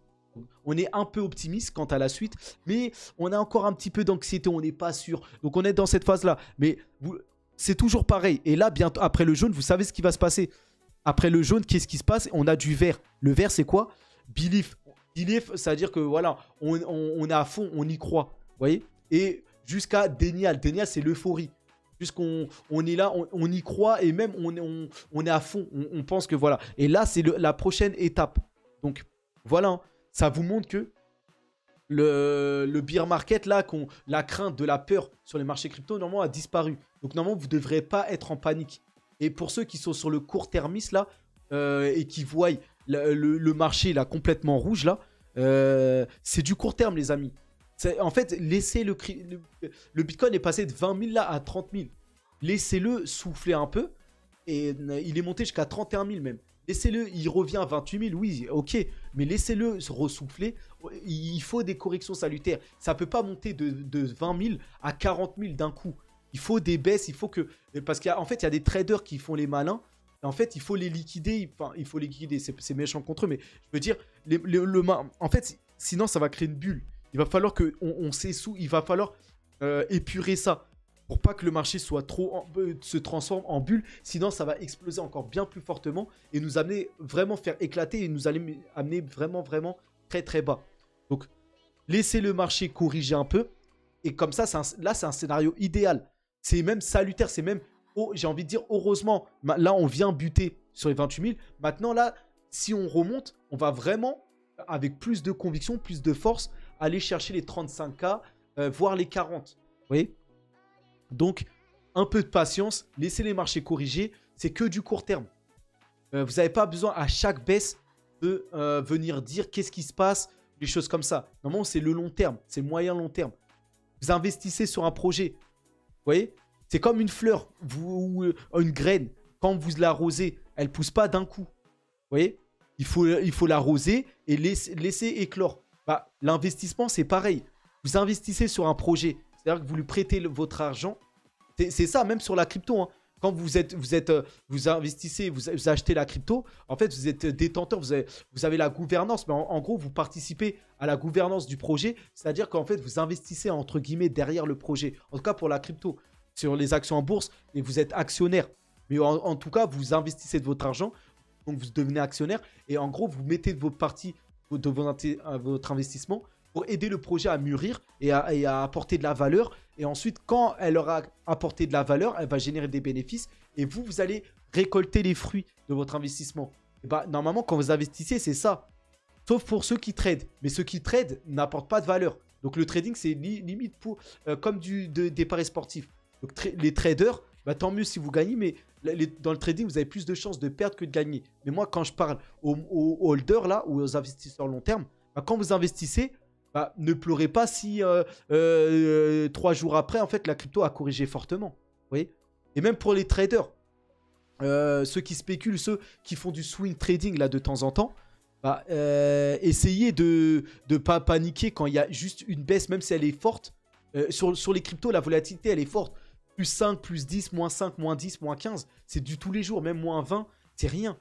On est un peu optimiste quant à la suite, mais on a encore un petit peu d'anxiété, on n'est pas sûr. Donc on est dans cette phase-là. Mais c'est toujours pareil. Et là, bientôt, après le jaune, vous savez ce qui va se passer. Après le jaune, qu'est-ce qui se passe? On a du vert. Le vert, c'est quoi? Belief. Belief, ça veut dire que voilà, on est à fond, on y croit. Vous voyez? Et jusqu'à Denial. Denial, c'est l'euphorie. Jusqu'on est là, on y croit et même on est à fond. On pense que voilà. Et là, c'est la prochaine étape. Donc voilà. Hein. Ça vous montre que le bear market, là, la crainte de la peur sur les marchés crypto, normalement, a disparu. Donc, normalement, vous ne devrez pas être en panique. Et pour ceux qui sont sur le court-termiste, là, et qui voient le marché, là, complètement rouge, là, c'est du court terme, les amis. En fait, laissez le Bitcoin est passé de 20 000, là, à 30 000. Laissez-le souffler un peu. Et il est monté jusqu'à 31 000 même. Laissez-le, il revient à 28 000, oui, ok. Mais laissez-le se ressouffler. Il faut des corrections salutaires. Ça ne peut pas monter de 20 000 à 40 000 d'un coup. Il faut des baisses, il faut que... Parce qu'en fait, il y a des traders qui font les malins. Et en fait, il faut les liquider. Enfin, il faut les liquider, c'est méchant contre eux. Mais je veux dire, en fait, sinon, ça va créer une bulle. Il va falloir qu'on s'essouffle. Il va falloir épurer ça. Pour pas que le marché soit se transforme en bulle, sinon ça va exploser encore bien plus fortement et nous amener vraiment faire éclater et nous amener vraiment très très bas. Donc laissez le marché corriger un peu et comme ça, là c'est un scénario idéal. C'est même salutaire, c'est même, j'ai envie de dire heureusement, là on vient buter sur les 28 000. Maintenant là, si on remonte, on va vraiment avec plus de conviction, plus de force, aller chercher les 35K, voire les 40. Vous voyez ? Donc, un peu de patience, laissez les marchés corriger, c'est que du court terme. Vous n'avez pas besoin à chaque baisse de venir dire qu'est-ce qui se passe, des choses comme ça. Normalement, c'est le long terme, c'est le moyen long terme. Vous investissez sur un projet, vous voyez? C'est comme une fleur ou une graine. Quand vous l'arrosez, elle ne pousse pas d'un coup. Vous voyez? Il faut l'arroser et laisser éclore. Bah, l'investissement, c'est pareil. Vous investissez sur un projet. C'est-à-dire que vous lui prêtez votre argent. C'est ça, même sur la crypto. Hein. quand vous investissez, vous achetez la crypto, en fait, vous êtes détenteur, vous avez la gouvernance, mais en gros, vous participez à la gouvernance du projet, c'est-à-dire qu'en fait, vous investissez entre guillemets derrière le projet. En tout cas, pour la crypto, sur les actions en bourse, et vous êtes actionnaire. Mais en tout cas, vous investissez de votre argent, donc vous devenez actionnaire, et en gros, vous mettez de votre partie de votre investissement pour aider le projet à mûrir et à apporter de la valeur. Et ensuite, quand elle aura apporté de la valeur, elle va générer des bénéfices. Et vous allez récolter les fruits de votre investissement. Et bah, normalement, quand vous investissez, c'est ça. Sauf pour ceux qui tradent. Mais ceux qui tradent n'apportent pas de valeur. Donc le trading, c'est limite comme des paris sportifs. Donc les traders, bah, tant mieux si vous gagnez. Mais dans le trading, vous avez plus de chances de perdre que de gagner. Mais moi, quand je parle aux holders là, ou aux investisseurs long terme, bah, quand vous investissez, bah, ne pleurez pas si 3 jours après, en fait, la crypto a corrigé fortement. Vous voyez? Et même pour les traders, ceux qui spéculent, ceux qui font du swing trading là de temps en temps, bah, essayez de ne pas paniquer quand il y a juste une baisse, même si elle est forte. Sur les cryptos, la volatilité, elle est forte. Plus 5, plus 10, moins 5, moins 10, moins 15. C'est du tous les jours, même moins 20, c'est rien.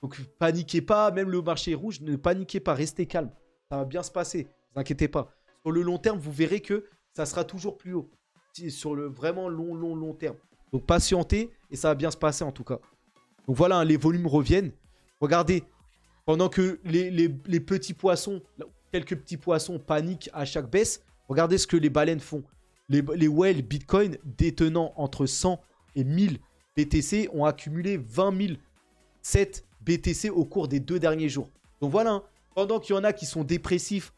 Donc paniquez pas, même le marché est rouge, ne paniquez pas, restez calme. Ça va bien se passer. Ne vous inquiétez pas. Sur le long terme, vous verrez que ça sera toujours plus haut. Sur le vraiment long terme. Donc patientez et ça va bien se passer en tout cas. Donc voilà, hein, les volumes reviennent. Regardez, pendant que les petits poissons, quelques petits poissons paniquent à chaque baisse, regardez ce que les baleines font. Les whales Bitcoin détenant entre 100 et 1000 BTC ont accumulé 20 007 BTC au cours des 2 derniers jours. Donc voilà, hein, pendant qu'il y en a qui sont dépressifs,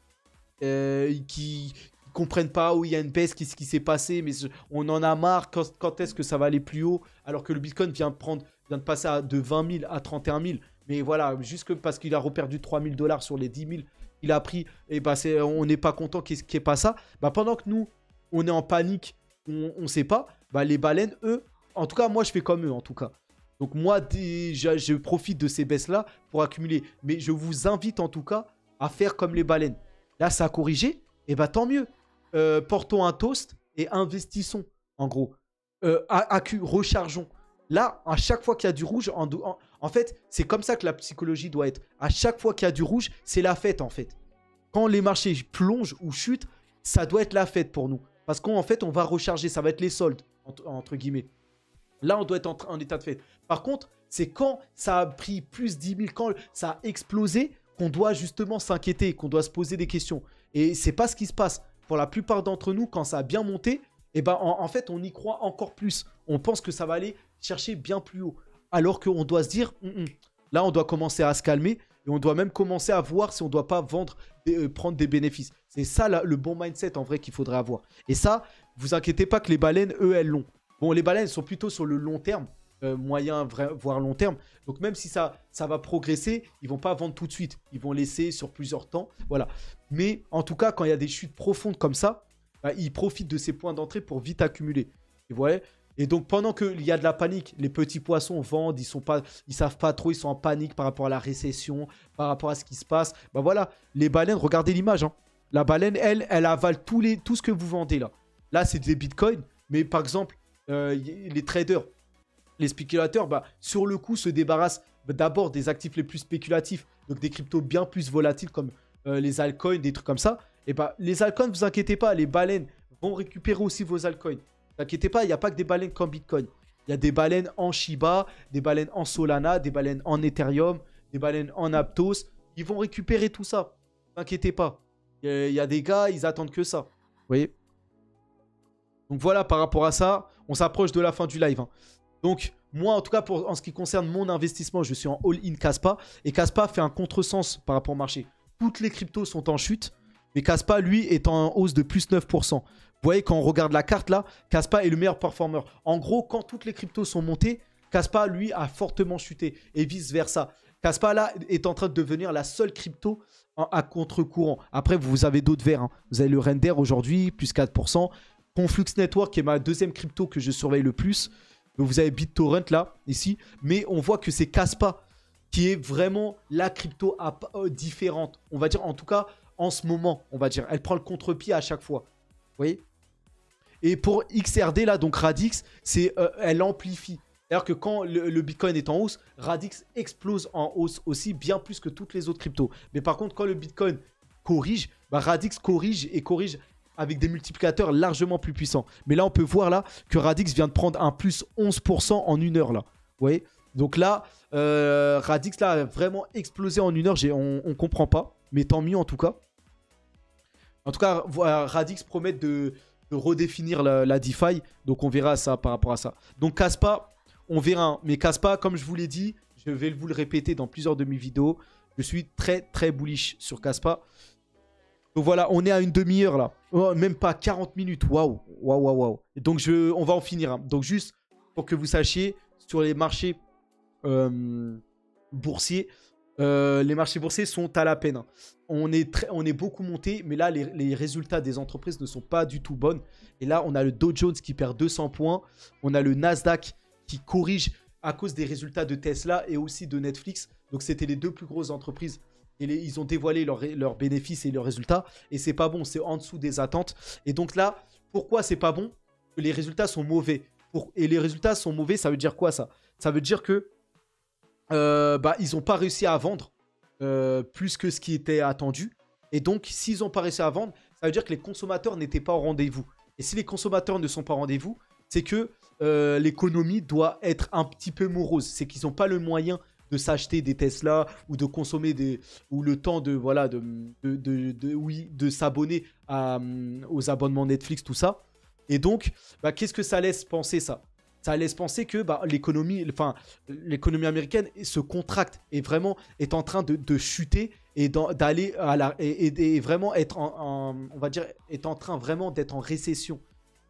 qui comprennent pas où il y a une baisse, qu'est-ce qui s'est passé, mais on en a marre, quand est-ce que ça va aller plus haut, alors que le Bitcoin vient de passer de 20 000 à 31 000. Mais voilà, juste parce qu'il a reperdu 3 000 $ sur les 10 000 qu'il a pris, et bah on n'est pas content qu'il n'y ait pas ça. Bah pendant que nous, on est en panique, on ne sait pas, bah les baleines, eux, en tout cas, moi je fais comme eux en tout cas. Donc moi, déjà, je profite de ces baisses-là pour accumuler. Mais je vous invite en tout cas à faire comme les baleines. Là, ça a corrigé, et bah tant mieux. Portons un toast et investissons, en gros. Rechargeons. Là, à chaque fois qu'il y a du rouge, en fait, c'est comme ça que la psychologie doit être. À chaque fois qu'il y a du rouge, c'est la fête, en fait. Quand les marchés plongent ou chutent, ça doit être la fête pour nous. Parce qu'en fait, on va recharger, ça va être les soldes, entre guillemets. Là, on doit être en état de fête. Par contre, c'est quand ça a pris plus 10 000, quand ça a explosé, qu'on doit justement s'inquiéter, qu'on doit se poser des questions. Et c'est pas ce qui se passe. Pour la plupart d'entre nous, quand ça a bien monté, et ben en fait, on y croit encore plus. On pense que ça va aller chercher bien plus haut. Alors qu'on doit se dire, là, on doit commencer à se calmer. Et on doit même commencer à voir si on ne doit pas vendre, prendre des bénéfices. C'est ça le bon mindset en vrai qu'il faudrait avoir. Et ça, vous inquiétez pas que les baleines, eux, elles l'ont. Bon, les baleines sont plutôt sur le long terme, moyen, voire long terme. Donc même si ça va progresser, ils vont pas vendre tout de suite. Ils vont laisser sur plusieurs temps. Voilà. Mais en tout cas, quand il y a des chutes profondes comme ça, bah, ils profitent de ces points d'entrée pour vite accumuler. Et voilà. Et donc pendant qu'il y a de la panique, les petits poissons vendent, ils savent pas trop, ils sont en panique par rapport à la récession, par rapport à ce qui se passe. Bah voilà, les baleines, regardez l'image. Hein. La baleine, elle avale tout ce que vous vendez là. Là, c'est des bitcoins, mais par exemple, les traders, les spéculateurs, bah, sur le coup, se débarrassent d'abord des actifs les plus spéculatifs, donc des cryptos bien plus volatiles comme les altcoins, des trucs comme ça. Et bah, les altcoins, ne vous inquiétez pas, les baleines vont récupérer aussi vos altcoins. Ne vous inquiétez pas, il n'y a pas que des baleines comme Bitcoin. Il y a des baleines en Shiba, des baleines en Solana, des baleines en Ethereum, des baleines en Aptos. Ils vont récupérer tout ça. Ne vous inquiétez pas. Il y a des gars, ils attendent que ça. Vous voyez? Donc voilà, par rapport à ça, on s'approche de la fin du live. Hein. Donc, moi, en tout cas, en ce qui concerne mon investissement, je suis en all-in Kaspa. Et Kaspa fait un contresens par rapport au marché. Toutes les cryptos sont en chute. Mais Kaspa, lui, est en hausse de plus 9%. Vous voyez, quand on regarde la carte là, Kaspa est le meilleur performeur. En gros, quand toutes les cryptos sont montées, Kaspa, lui, a fortement chuté. Et vice-versa. Kaspa, là, est en train de devenir la seule crypto à contre-courant. Après, vous avez d'autres verts. Hein. Vous avez le Render aujourd'hui, plus 4%. Conflux Network, qui est ma deuxième crypto que je surveille le plus. Vous avez BitTorrent là, ici. Mais on voit que c'est Kaspa qui est vraiment la crypto différente. On va dire, en tout cas, en ce moment, on va dire. Elle prend le contre-pied à chaque fois. Vous voyez? Et pour XRD, là, donc Radix, elle amplifie. C'est-à-dire que quand le Bitcoin est en hausse, Radix explose en hausse aussi, bien plus que toutes les autres cryptos. Mais par contre, quand le Bitcoin corrige, bah Radix corrige et corrige avec des multiplicateurs largement plus puissants. Mais là, on peut voir là que Radix vient de prendre un plus 11% en une heure là. Vous voyez? Donc là, Radix là, a vraiment explosé en une heure. On comprend pas, mais tant mieux en tout cas. En tout cas, Radix promet de redéfinir la DeFi. Donc on verra ça par rapport à ça. Donc Kaspa, on verra. Mais Kaspa, comme je vous l'ai dit, je vais vous le répéter dans plusieurs de mes vidéos. Je suis très très bullish sur Kaspa. Donc voilà, on est à une demi-heure là. Oh, même pas 40 minutes. Waouh, waouh, waouh, waouh. Donc on va en finir. Hein. Donc juste pour que vous sachiez, sur les marchés boursiers, les marchés boursiers sont à la peine. Hein. On est beaucoup monté, mais là, les résultats des entreprises ne sont pas du tout bonnes. Et là, on a le Dow Jones qui perd 200 points. On a le Nasdaq qui corrige à cause des résultats de Tesla et aussi de Netflix. Donc, c'était les deux plus grosses entreprises. Et ils ont dévoilé leurs bénéfices et leurs résultats. Et c'est pas bon, c'est en dessous des attentes. Et donc là, pourquoi c'est pas bon? Les résultats sont mauvais. Et les résultats sont mauvais, ça veut dire quoi ça? Ça veut dire que ils n'ont pas réussi à vendre plus que ce qui était attendu. Et donc, s'ils n'ont pas réussi à vendre, ça veut dire que les consommateurs n'étaient pas au rendez-vous. Et si les consommateurs ne sont pas au rendez-vous, c'est que l'économie doit être un petit peu morose. C'est qu'ils n'ont pas le moyen de s'acheter des Tesla ou de consommer ou le temps de s'abonner aux abonnements Netflix, tout ça. Et donc, qu'est-ce que ça laisse penser ça? Ça laisse penser que l'économie américaine se contracte et vraiment est en train de chuter et d'aller et vraiment être on va dire est en train vraiment d'être en récession.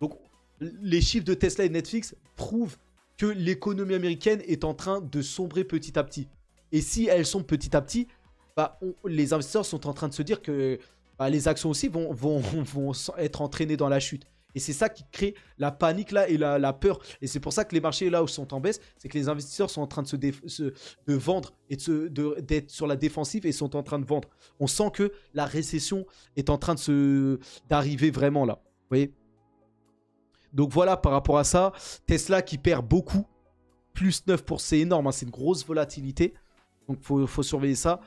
Donc les chiffres de Tesla et Netflix prouvent que l'économie américaine est en train de sombrer petit à petit. Et si elles sont petit à petit, les investisseurs sont en train de se dire que les actions aussi vont être entraînées dans la chute. Et c'est ça qui crée la panique là et la peur. Et c'est pour ça que les marchés là où sont en baisse, c'est que les investisseurs sont en train de vendre et d'être sur la défensive et sont en train de vendre. On sent que la récession est en train d'arriver vraiment là. Vous voyez? Donc voilà par rapport à ça. Tesla qui perd beaucoup. Plus 9%, c'est énorme. Hein, c'est une grosse volatilité. Donc il faut surveiller ça.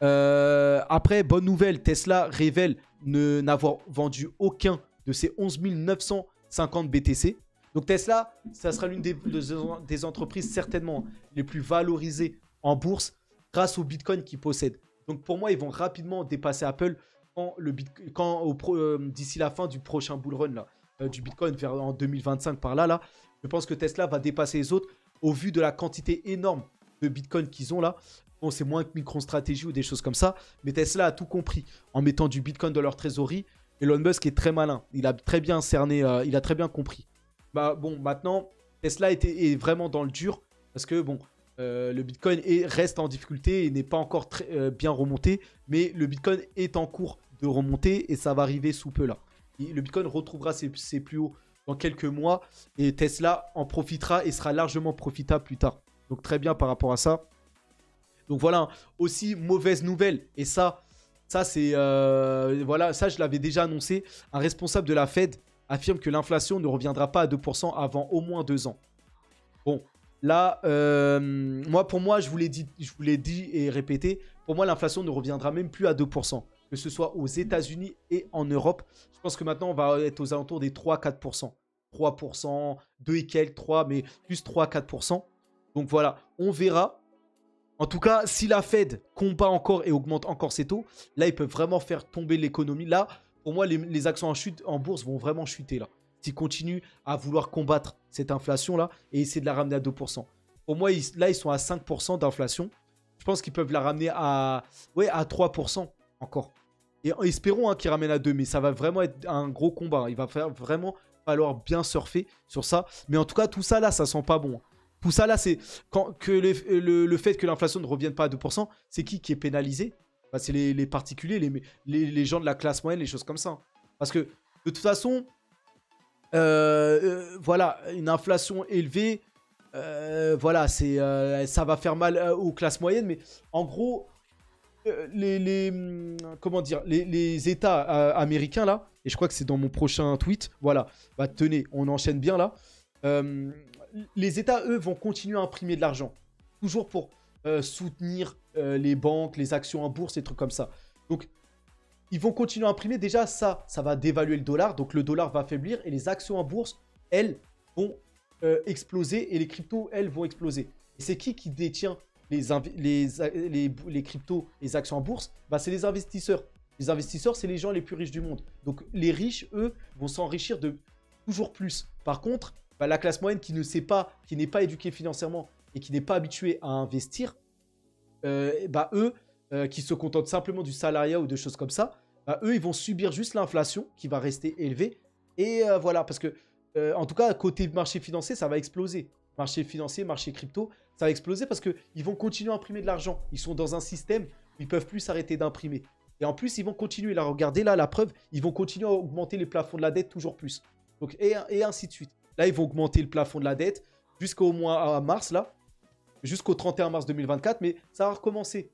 Après, bonne nouvelle, Tesla révèle n'avoir vendu aucun de ces 11 950 BTC. Donc Tesla, ça sera l'une des entreprises certainement les plus valorisées en bourse grâce au Bitcoin qu'ils possèdent. Donc pour moi, ils vont rapidement dépasser Apple d'ici la fin du prochain bull run là, du Bitcoin en 2025 par là. Je pense que Tesla va dépasser les autres au vu de la quantité énorme de Bitcoin qu'ils ont là. Bon, c'est moins que MicroStrategy ou des choses comme ça. Mais Tesla a tout compris en mettant du Bitcoin dans leur trésorerie. Elon Musk est très malin. Il a très bien cerné, il a très bien compris. Bon, maintenant, Tesla est vraiment dans le dur parce que bon, le Bitcoin reste en difficulté et n'est pas encore très bien remonté. Mais le Bitcoin est en cours de remonter et ça va arriver sous peu là. Le Bitcoin retrouvera ses plus hauts dans quelques mois et Tesla en profitera et sera largement profitable plus tard. Donc très bien par rapport à ça. Donc voilà, aussi mauvaise nouvelle et ça c'est voilà, ça je l'avais déjà annoncé. Un responsable de la Fed affirme que l'inflation ne reviendra pas à 2% avant au moins 2 ans. Bon, là, pour moi, je vous l'ai dit et répété, pour moi, l'inflation ne reviendra même plus à 2%, que ce soit aux États-Unis et en Europe. Je pense que maintenant, on va être aux alentours des 3-4%. 3%, 2 et quelques, 3, mais plus 3-4%. Donc voilà, on verra. En tout cas, si la Fed combat encore et augmente encore ses taux, là, ils peuvent vraiment faire tomber l'économie. Là, pour moi, les actions en bourse vont vraiment chuter là. S'ils continuent à vouloir combattre cette inflation-là et essayer de la ramener à 2%. Pour moi, là, ils sont à 5% d'inflation. Je pense qu'ils peuvent la ramener à 3% encore. Et espérons qu'ils ramènent à 2, mais ça va vraiment être un gros combat. Il va vraiment falloir bien surfer sur ça. Mais en tout cas, tout ça, là, ça sent pas bon. Tout ça, là, c'est le fait que l'inflation ne revienne pas à 2%, c'est qui est pénalisé? C'est les particuliers, les gens de la classe moyenne, les choses comme ça. Parce que, de toute façon, voilà, une inflation élevée, voilà, ça va faire mal aux classes moyennes. Mais en gros, comment dire, les États américains, là, et je crois que c'est dans mon prochain tweet, voilà, tenez, on enchaîne bien, là. les États, eux, vont continuer à imprimer de l'argent. Toujours pour soutenir les banques, les actions en bourse, des trucs comme ça. Donc, ils vont continuer à imprimer. Déjà, ça va dévaluer le dollar. Donc, le dollar va faiblir. Et les actions en bourse, elles, vont exploser. Et les cryptos, elles, vont exploser. Et c'est qui détient les cryptos, les actions en bourse? Bah, c'est les investisseurs. Les investisseurs, c'est les gens les plus riches du monde. Donc, les riches, eux, vont s'enrichir de toujours plus. Par contre, bah, la classe moyenne qui ne sait pas, qui n'est pas éduquée financièrement et qui n'est pas habituée à investir, bah, eux, qui se contentent simplement du salariat ou de choses comme ça, bah, eux, ils vont subir juste l'inflation qui va rester élevée. Et voilà, parce que, en tout cas, côté marché financier, ça va exploser. Marché financier, marché crypto, ça va exploser parce qu'ils vont continuer à imprimer de l'argent. Ils sont dans un système où ils ne peuvent plus s'arrêter d'imprimer. Et en plus, ils vont continuer, là, regardez là la preuve, ils vont continuer à augmenter les plafonds de la dette toujours plus. Donc, et ainsi de suite. Là, ils vont augmenter le plafond de la dette jusqu'au mois mars, là, jusqu'au 31 mars 2024, mais ça va recommencer.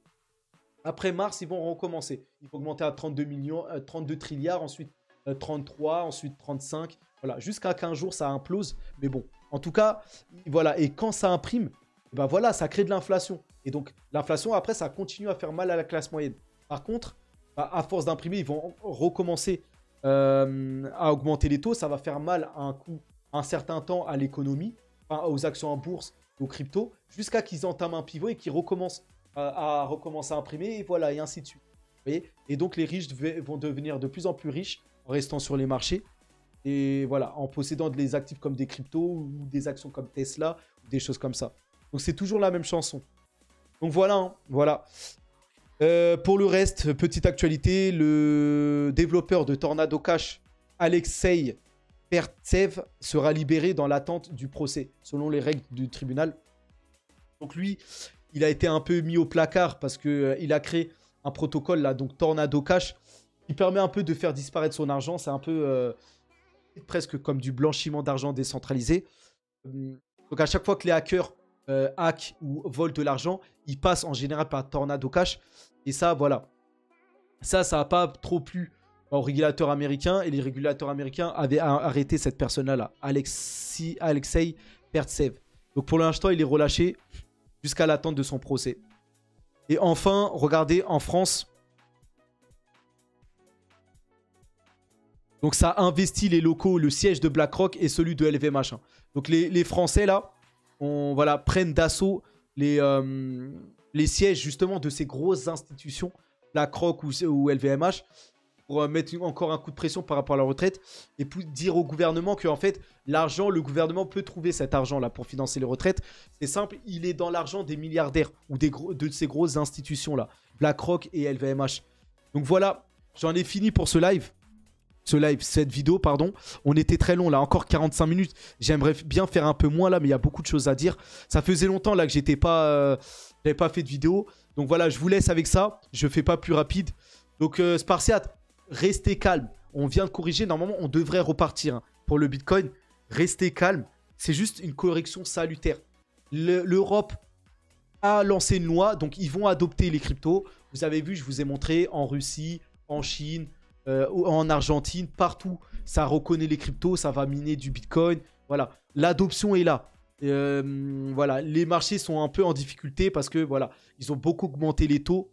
Après mars, ils vont recommencer. Ils vont augmenter à 32 millions, 32 trilliards, ensuite 33, ensuite 35. Voilà, jusqu'à 15 jours, ça implose. Mais bon, en tout cas, voilà. Et quand ça imprime, ben voilà, ça crée de l'inflation. Et donc, l'inflation, après, ça continue à faire mal à la classe moyenne. Par contre, bah, à force d'imprimer, ils vont recommencer à augmenter les taux. Ça va faire mal à un certain temps à l'économie, enfin, aux actions en bourse, aux cryptos, jusqu'à qu'ils entament un pivot et qu'ils recommencent à recommencer à imprimer, et voilà, et ainsi de suite. Vous voyez, et donc, les riches vont devenir de plus en plus riches en restant sur les marchés. Et voilà, en possédant des actifs comme des cryptos ou des actions comme Tesla, ou des choses comme ça. Donc, c'est toujours la même chanson. Donc, voilà, hein, voilà. Pour le reste, petite actualité, le développeur de Tornado Cash, Alexei Pertsev, sera libéré dans l'attente du procès, selon les règles du tribunal. Donc lui, il a été un peu mis au placard parce qu'il a créé un protocole, là, donc Tornado Cash, qui permet un peu de faire disparaître son argent. C'est un peu presque comme du blanchiment d'argent décentralisé. Donc à chaque fois que les hackers hackent ou volent de l'argent, ils passent en général par Tornado Cash. Et ça, voilà. Ça n'a pas trop plu aux régulateurs américains. Et les régulateurs américains avaient arrêté cette personne-là, Alexei Pertsev. Donc pour l'instant, il est relâché jusqu'à l'attente de son procès. Et enfin, regardez, en France, donc ça investit les locaux, le siège de BlackRock et celui de LVMH. Donc les Français, là, voilà, prennent d'assaut les sièges justement de ces grosses institutions, BlackRock ou LVMH, pour mettre encore un coup de pression par rapport à la retraite et pour dire au gouvernement que en fait, l'argent, le gouvernement peut trouver cet argent-là pour financer les retraites. C'est simple, il est dans l'argent des milliardaires ou de ces grosses institutions-là, BlackRock et LVMH. Donc voilà, j'en ai fini pour ce live. Cette vidéo, pardon. On était très long là, encore 45 minutes. J'aimerais bien faire un peu moins là, mais il y a beaucoup de choses à dire. Ça faisait longtemps là que j'avais pas fait de vidéo. Donc voilà, je vous laisse avec ça. Je fais pas plus rapide. Donc Spartiate, restez calme. On vient de corriger. Normalement, on devrait repartir hein, pour le Bitcoin. Restez calme. C'est juste une correction salutaire. L'Europe a lancé une loi, donc ils vont adopter les cryptos. Vous avez vu, je vous ai montré en Russie, en Chine, en Argentine, partout, ça reconnaît les cryptos, ça va miner du Bitcoin. Voilà, l'adoption est là. Voilà, les marchés sont un peu en difficulté parce que voilà, ils ont beaucoup augmenté les taux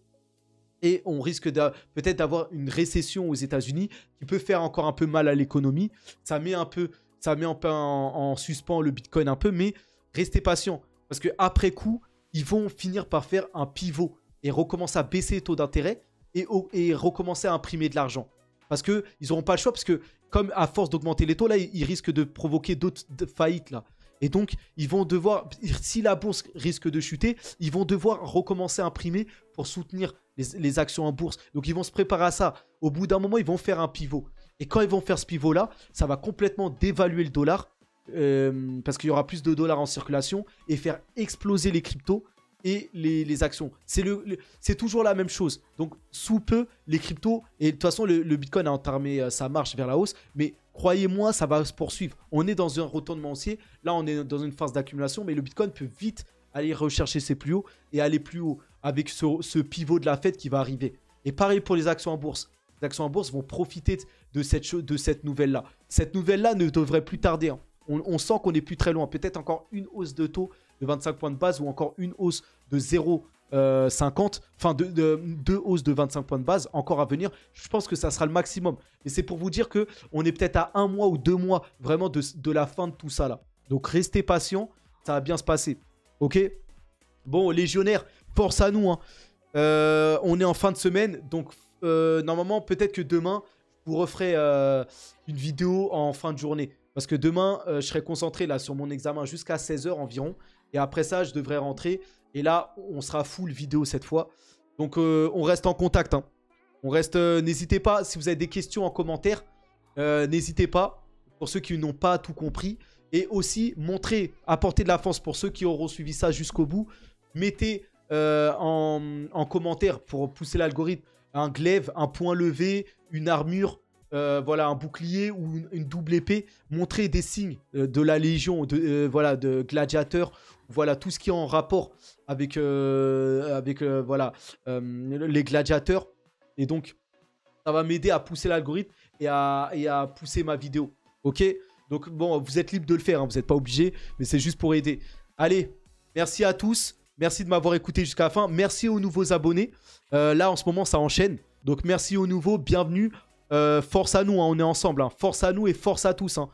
et on risque peut-être d'avoir une récession aux États-Unis qui peut faire encore un peu mal à l'économie. Ça met un peu en suspens le Bitcoin un peu, mais restez patient parce que après coup, ils vont finir par faire un pivot et recommencer à baisser les taux d'intérêt et recommencer à imprimer de l'argent. Parce qu'ils n'auront pas le choix, parce que comme à force d'augmenter les taux, là, ils risquent de provoquer d'autres faillites, là. Et donc, ils vont devoir, si la bourse risque de chuter, ils vont devoir recommencer à imprimer pour soutenir les actions en bourse. Donc, ils vont se préparer à ça. Au bout d'un moment, ils vont faire un pivot. Et quand ils vont faire ce pivot-là, ça va complètement dévaluer le dollar, parce qu'il y aura plus de dollars en circulation, et faire exploser les cryptos et les actions. C'est toujours la même chose. Donc, sous peu, les cryptos, et de toute façon, le Bitcoin a entamé sa marche vers la hausse, mais croyez-moi, ça va se poursuivre. On est dans un retournement haussier. Là, on est dans une phase d'accumulation, mais le Bitcoin peut vite aller rechercher ses plus hauts et aller plus haut avec ce pivot de la Fed qui va arriver. Et pareil pour les actions en bourse. Les actions en bourse vont profiter de cette nouvelle-là. Cette nouvelle-là ne devrait plus tarder. Hein. On sent qu'on n'est plus très loin. Peut-être encore une hausse de taux de 25 points de base ou encore une hausse de 0,50. Enfin, deux hausses de 25 points de base encore à venir. Je pense que ça sera le maximum. Et c'est pour vous dire qu'on est peut-être à 1 mois ou 2 mois vraiment de la fin de tout ça là. Donc restez patient, ça va bien se passer. Ok? Bon, légionnaire, force à nous. Hein. On est en fin de semaine. Donc normalement, peut-être que demain, je vous referai une vidéo en fin de journée. Parce que demain, je serai concentré là sur mon examen jusqu'à 16 h environ. Et après ça, je devrais rentrer. Et là, on sera full vidéo cette fois. Donc, on reste en contact. Hein. On reste. N'hésitez pas, si vous avez des questions en commentaire, n'hésitez pas. Pour ceux qui n'ont pas tout compris. Et aussi, montrez, apportez de la force pour ceux qui auront suivi ça jusqu'au bout. Mettez en commentaire pour pousser l'algorithme un glaive, un point levé, une armure. Voilà, un bouclier ou une double épée, montrer des signes de la Légion, voilà, de gladiateurs, voilà, tout ce qui est en rapport avec, voilà, les gladiateurs. Et donc, ça va m'aider à pousser l'algorithme et à pousser ma vidéo. Ok? Donc, bon, vous êtes libre de le faire, hein, vous n'êtes pas obligé, mais c'est juste pour aider. Allez, merci à tous. Merci de m'avoir écouté jusqu'à la fin. Merci aux nouveaux abonnés. Là, en ce moment, ça enchaîne. Donc, merci aux nouveaux. Bienvenue. Force à nous, hein, on est ensemble. Hein. Force à nous et force à tous. Hein.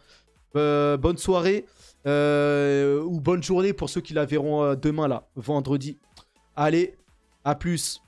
Bonne soirée ou bonne journée pour ceux qui la verront demain, là, vendredi. Allez, à plus.